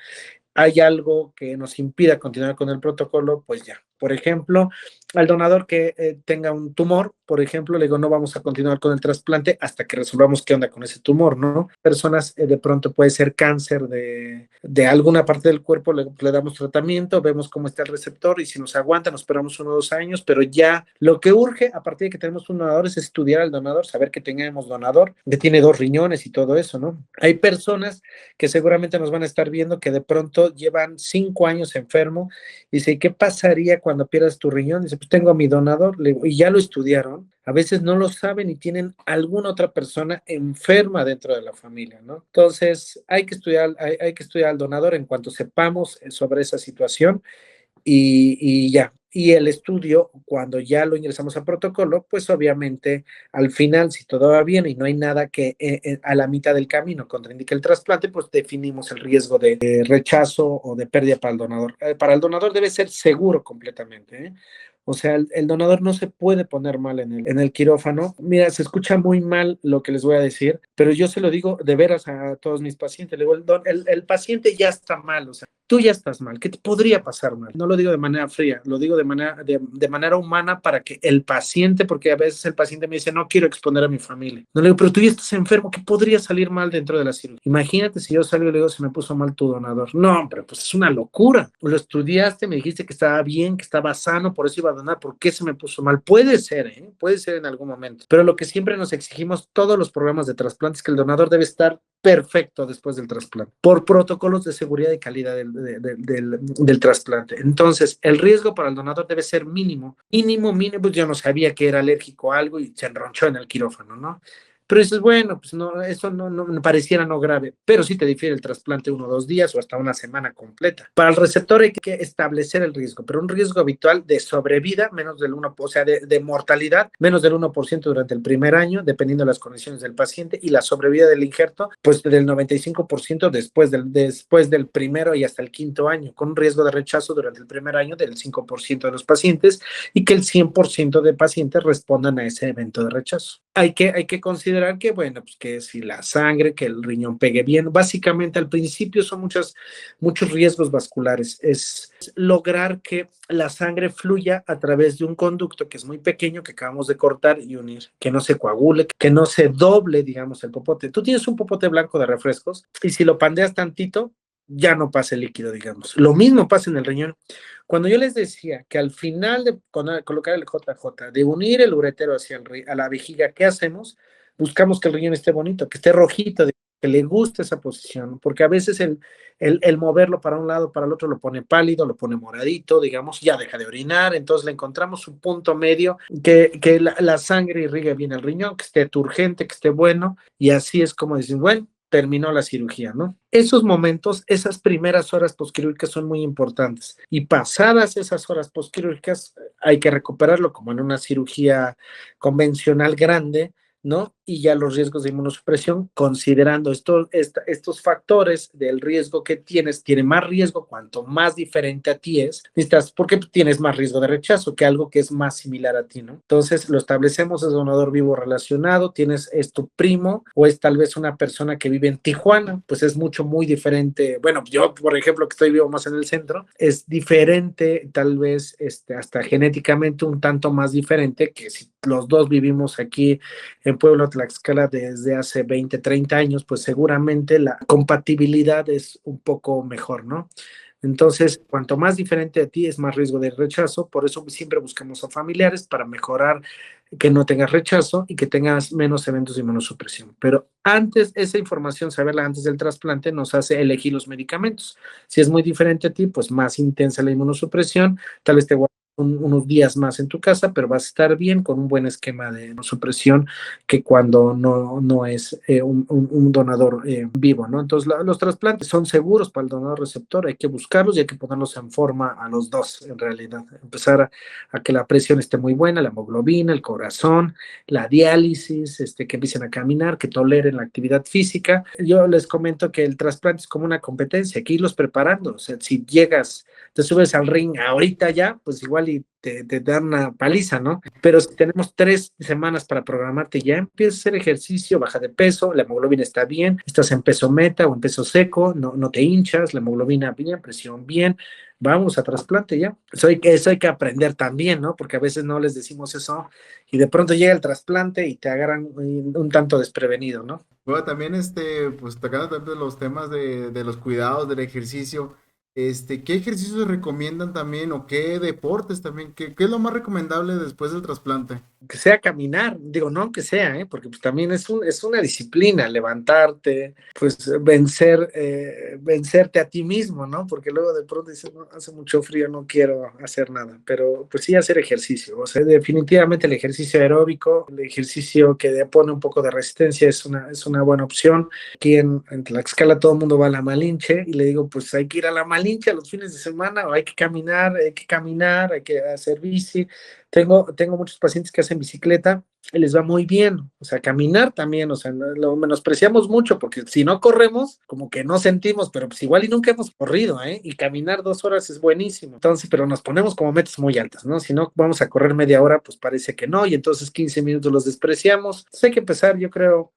hay algo que nos impida continuar con el protocolo, pues ya. Por ejemplo, al donador que tenga un tumor, por ejemplo, le digo, no vamos a continuar con el trasplante hasta que resolvamos qué onda con ese tumor, ¿no? Personas, de pronto puede ser cáncer de alguna parte del cuerpo, le damos tratamiento, vemos cómo está el receptor y si nos aguanta, nos esperamos 1 o 2 años, pero ya lo que urge a partir de que tenemos un donador es estudiar al donador, saber que tenemos donador, que tiene 2 riñones y todo eso, ¿no? Hay personas que seguramente nos van a estar viendo que de pronto llevan 5 años enfermo y dice, ¿qué pasaría cuando pierdas tu riñón? Dice, pues tengo a mi donador. Le digo, y ya lo estudiaron. A veces no lo saben y tienen alguna otra persona enferma dentro de la familia, ¿no? Entonces, hay que estudiar al donador en cuanto sepamos sobre esa situación y ya. Y el estudio, cuando ya lo ingresamos al protocolo, pues obviamente al final, si todo va bien y no hay nada que a la mitad del camino contraindique el trasplante, pues definimos el riesgo de rechazo o de pérdida para el donador. Para el donador debe ser seguro completamente, ¿eh? O sea, el donador no se puede poner mal en el quirófano. Mira, se escucha muy mal lo que les voy a decir, pero yo se lo digo de veras a todos mis pacientes. Le digo, el paciente ya está mal, o sea, tú ya estás mal, ¿qué te podría pasar mal? No lo digo de manera fría, lo digo de manera humana para que el paciente, porque a veces el paciente me dice, no quiero exponer a mi familia. No le digo, pero tú ya estás enfermo, ¿qué podría salir mal dentro de la cirugía? Imagínate si yo salgo y le digo, se me puso mal tu donador. No, pero pues es una locura. Lo estudiaste, me dijiste que estaba bien, que estaba sano, por eso iba a donar. ¿Por qué se me puso mal? Puede ser, ¿eh? Puede ser en algún momento. Pero lo que siempre nos exigimos todos los programas de trasplante es que el donador debe estar perfecto después del trasplante, por protocolos de seguridad y calidad del trasplante. Entonces, el riesgo para el donador debe ser mínimo. Mínimo, pues yo no sabía que era alérgico a algo y se enronchó en el quirófano, ¿no? Pero dices, bueno, pues no, eso no pareciera no grave, pero sí te difiere el trasplante 1 o 2 días o hasta una semana completa. Para el receptor hay que establecer el riesgo, pero un riesgo habitual de sobrevida, menos del 1%, o sea, de mortalidad, menos del 1% durante el primer año, dependiendo de las condiciones del paciente, y la sobrevida del injerto, pues del 95% después del primero y hasta el quinto año, con un riesgo de rechazo durante el primer año del 5% de los pacientes y que el 100% de pacientes respondan a ese evento de rechazo. Hay que considerar que, bueno, pues que si la sangre, que el riñón pegue bien, básicamente al principio son muchos riesgos vasculares, es lograr que la sangre fluya a través de un conducto que es muy pequeño, que acabamos de cortar y unir, que no se coagule, que no se doble, digamos, el popote. Tú tienes un popote blanco de refrescos y si lo pandeas tantito, ya no pasa el líquido, digamos. Lo mismo pasa en el riñón. Cuando yo les decía que al final de colocar el JJ, de unir el uretero a la vejiga, ¿qué hacemos? Buscamos que el riñón esté bonito, que esté rojito, que le guste esa posición, porque a veces el moverlo para un lado, para el otro, lo pone pálido, lo pone moradito, digamos, ya deja de orinar, entonces le encontramos un punto medio, que la sangre irrigue bien el riñón, que esté turgente, que esté bueno, y así es como dicen, bueno, terminó la cirugía, ¿no? Esos momentos, esas primeras horas posquirúrgicas son muy importantes y pasadas esas horas posquirúrgicas hay que recuperarlo como en una cirugía convencional grande, ¿no? Y ya los riesgos de inmunosupresión, considerando estos factores del riesgo que tienes, tiene más riesgo cuanto más diferente a ti es, necesitas, porque tienes más riesgo de rechazo que algo que es más similar a ti, ¿no? Entonces lo establecemos, es donador vivo relacionado, es tu primo o es tal vez una persona que vive en Tijuana, pues es muy diferente. Bueno, yo, por ejemplo, que estoy vivo más en el centro, es diferente, tal vez hasta genéticamente un tanto más diferente que si los dos vivimos aquí en Puebla, Tlaxcala desde hace 20, 30 años, pues seguramente la compatibilidad es un poco mejor, ¿no? Entonces, cuanto más diferente a ti, es más riesgo de rechazo, por eso siempre buscamos a familiares para mejorar que no tengas rechazo y que tengas menos eventos de inmunosupresión. Pero antes, esa información, saberla antes del trasplante, nos hace elegir los medicamentos. Si es muy diferente a ti, pues más intensa la inmunosupresión, tal vez te unos días más en tu casa, pero vas a estar bien con un buen esquema de supresión que cuando no es un donador vivo, ¿no? Entonces, los trasplantes son seguros para el donador receptor, hay que buscarlos y hay que ponerlos en forma a los dos, en realidad. Empezar a que la presión esté muy buena, la hemoglobina, el corazón, la diálisis, que empiecen a caminar, que toleren la actividad física. Yo les comento que el trasplante es como una competencia, hay que irlos preparando, o sea, si llegas, te subes al ring ahorita ya, pues igual y te dan una paliza, ¿no? Pero si tenemos 3 semanas para programarte, ya empiezas a hacer ejercicio, baja de peso, la hemoglobina está bien, estás en peso meta o en peso seco, no te hinchas, la hemoglobina bien, presión bien, vamos a trasplante ya. Eso hay que aprender también, ¿no? Porque a veces no les decimos eso y de pronto llega el trasplante y te agarran un tanto desprevenido, ¿no? Bueno, también, pues tocando tanto los temas de los cuidados, del ejercicio, ¿qué ejercicios recomiendan también o qué deportes también? ¿Qué es lo más recomendable después del trasplante? Que sea caminar, digo, no que sea, porque pues también es una disciplina, levantarte, pues vencerte a ti mismo, ¿no? Porque luego de pronto dices, no, hace mucho frío, no quiero hacer nada, pero pues sí hacer ejercicio, o sea, definitivamente el ejercicio aeróbico, el ejercicio que pone un poco de resistencia es una buena opción. Aquí en Tlaxcala todo el mundo va a la Malinche y le digo, pues hay que ir a la Malinche a los fines de semana o hay que caminar, hay que hacer bici. Tengo muchos pacientes que hacen bicicleta y les va muy bien, o sea, caminar también, o sea, lo menospreciamos mucho porque si no corremos, como que no sentimos, pero pues igual y nunca hemos corrido, y caminar 2 horas es buenísimo, entonces, pero nos ponemos como metas muy altas, ¿no? Si no vamos a correr media hora, pues parece que no, y entonces 15 minutos los despreciamos, entonces hay que empezar, yo creo,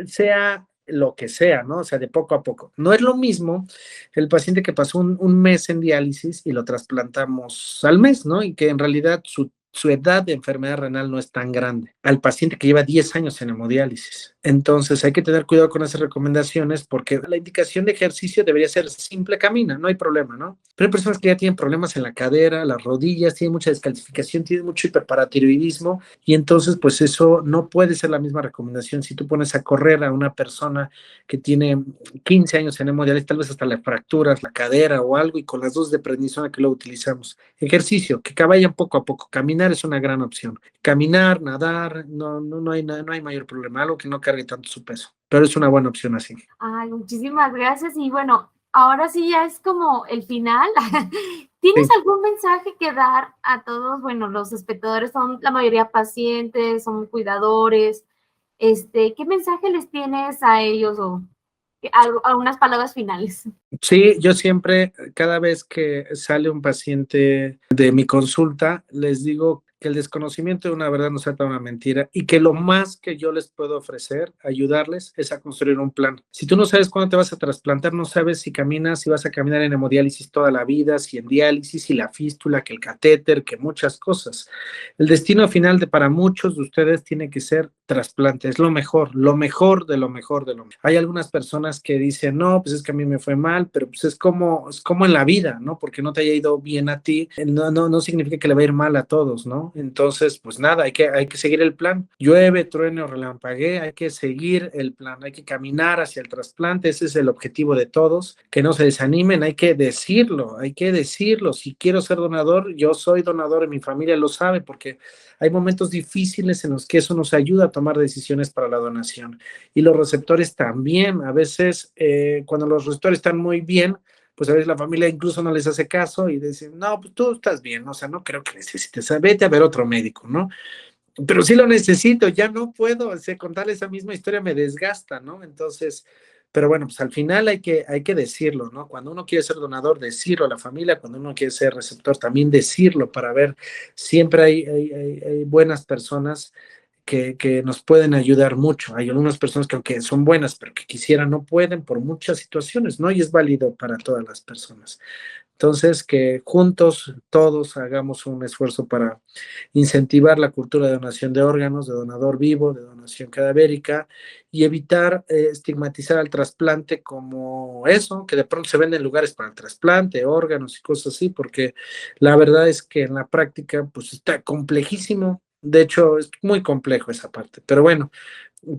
sea lo que sea, ¿no? O sea, de poco a poco. No es lo mismo el paciente que pasó un mes en diálisis y lo trasplantamos al mes, ¿no? Y que en realidad su edad de enfermedad renal no es tan grande, al paciente que lleva 10 años en hemodiálisis. Entonces hay que tener cuidado con esas recomendaciones porque la indicación de ejercicio debería ser simple, camina, no hay problema, ¿no? Pero hay personas que ya tienen problemas en la cadera, las rodillas, tienen mucha descalcificación, tienen mucho hiperparatiroidismo y entonces pues eso no puede ser la misma recomendación si tú pones a correr a una persona que tiene 15 años en hemodiálisis, tal vez hasta le fracturas la cadera o algo y con las dosis de prednisona que lo utilizamos. Ejercicio, que vayan poco a poco, caminar es una gran opción. Caminar, nadar, no hay mayor problema, algo que no cargue tanto su peso, pero es una buena opción así. Ay, muchísimas gracias y bueno, ahora sí ya es como el final. ¿Tienes algún mensaje que dar a todos? Bueno, los espectadores son la mayoría pacientes, son cuidadores. ¿Qué mensaje les tienes a ellos o algunas palabras finales? Sí, yo siempre, cada vez que sale un paciente de mi consulta, les digo que el desconocimiento de una verdad no trata de una mentira y que lo más que yo les puedo ofrecer, ayudarles, es a construir un plan. Si tú no sabes cuándo te vas a trasplantar, no sabes si caminas, si vas a caminar en hemodiálisis toda la vida, si en diálisis, si la fístula, que el catéter, que muchas cosas. El destino final para muchos de ustedes tiene que ser trasplante, es lo mejor de lo mejor de lo mejor. Hay algunas personas que dicen, no, pues es que a mí me fue mal, pero pues es como en la vida, ¿no? Porque no te haya ido bien a ti, no significa que le va a ir mal a todos, ¿no? Entonces, pues nada, hay que seguir el plan. Llueve, truene o relampaguee, hay que seguir el plan, hay que caminar hacia el trasplante, ese es el objetivo de todos, que no se desanimen, hay que decirlo, si quiero ser donador, yo soy donador y mi familia lo sabe, porque hay momentos difíciles en los que eso nos ayuda a tomar decisiones para la donación. Y los receptores también, a veces cuando los receptores están muy bien, pues a veces la familia incluso no les hace caso y dicen, no, pues tú estás bien, o sea, no creo que necesites, vete a ver otro médico, ¿no? Pero sí lo necesito, ya no puedo, o sea, contar esa misma historia me desgasta, ¿no? Entonces, pero bueno, pues al final hay que decirlo, ¿no? Cuando uno quiere ser donador, decirlo a la familia, cuando uno quiere ser receptor, también decirlo para ver, siempre hay buenas personas que nos pueden ayudar mucho. Hay algunas personas que aunque son buenas, pero que quisieran, no pueden por muchas situaciones, ¿no? Y es válido para todas las personas. Entonces, que juntos todos hagamos un esfuerzo para incentivar la cultura de donación de órganos, de donador vivo, de donación cadavérica y evitar estigmatizar al trasplante como eso, que de pronto se venden lugares para el trasplante, órganos y cosas así, porque la verdad es que en la práctica pues está complejísimo. De hecho, es muy complejo esa parte. Pero bueno,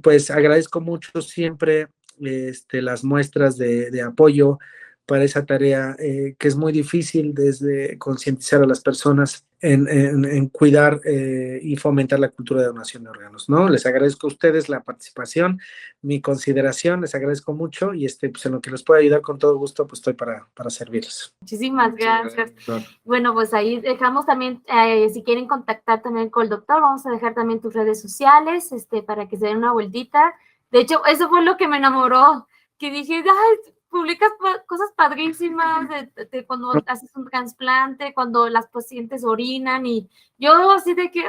pues agradezco mucho siempre las muestras de apoyo para esa tarea que es muy difícil desde concientizar a las personas en cuidar y fomentar la cultura de donación de órganos, ¿no? Les agradezco a ustedes la participación, mi consideración, les agradezco mucho y pues en lo que les pueda ayudar con todo gusto, pues estoy para servirles. Muchísimas gracias. Bueno, pues ahí dejamos también, si quieren contactar también con el doctor, vamos a dejar también tus redes sociales, para que se den una vueltita. De hecho, eso fue lo que me enamoró, que dije, ay, publicas cosas padrísimas de cuando haces un trasplante, cuando las pacientes orinan y yo así de que,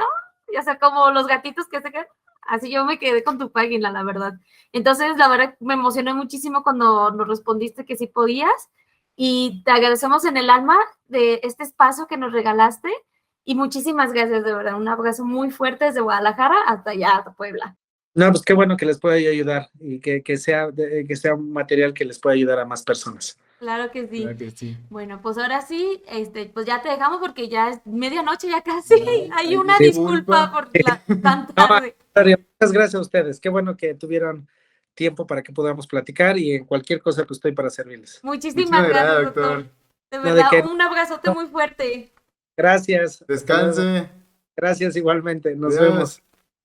ya sea como los gatitos que se quedan, así yo me quedé con tu página, la verdad. Entonces, la verdad, me emocioné muchísimo cuando nos respondiste que sí podías y te agradecemos en el alma de este espacio que nos regalaste y muchísimas gracias, de verdad. Un abrazo muy fuerte desde Guadalajara hasta allá, hasta Puebla. No, pues qué bueno que les pueda ayudar y que sea un material que les pueda ayudar a más personas. Claro que sí. Claro que sí. Bueno, pues ahora sí, pues ya te dejamos porque ya es medianoche, ya casi. Hay una disculpa por tan tarde. Muchas gracias a ustedes. Qué bueno que tuvieron tiempo para que podamos platicar y en cualquier cosa pues estoy para servirles. Muchísimas gracias, doctor. De verdad, un abrazote muy fuerte. Gracias. Descanse. Gracias igualmente. Nos vemos.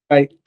Bye.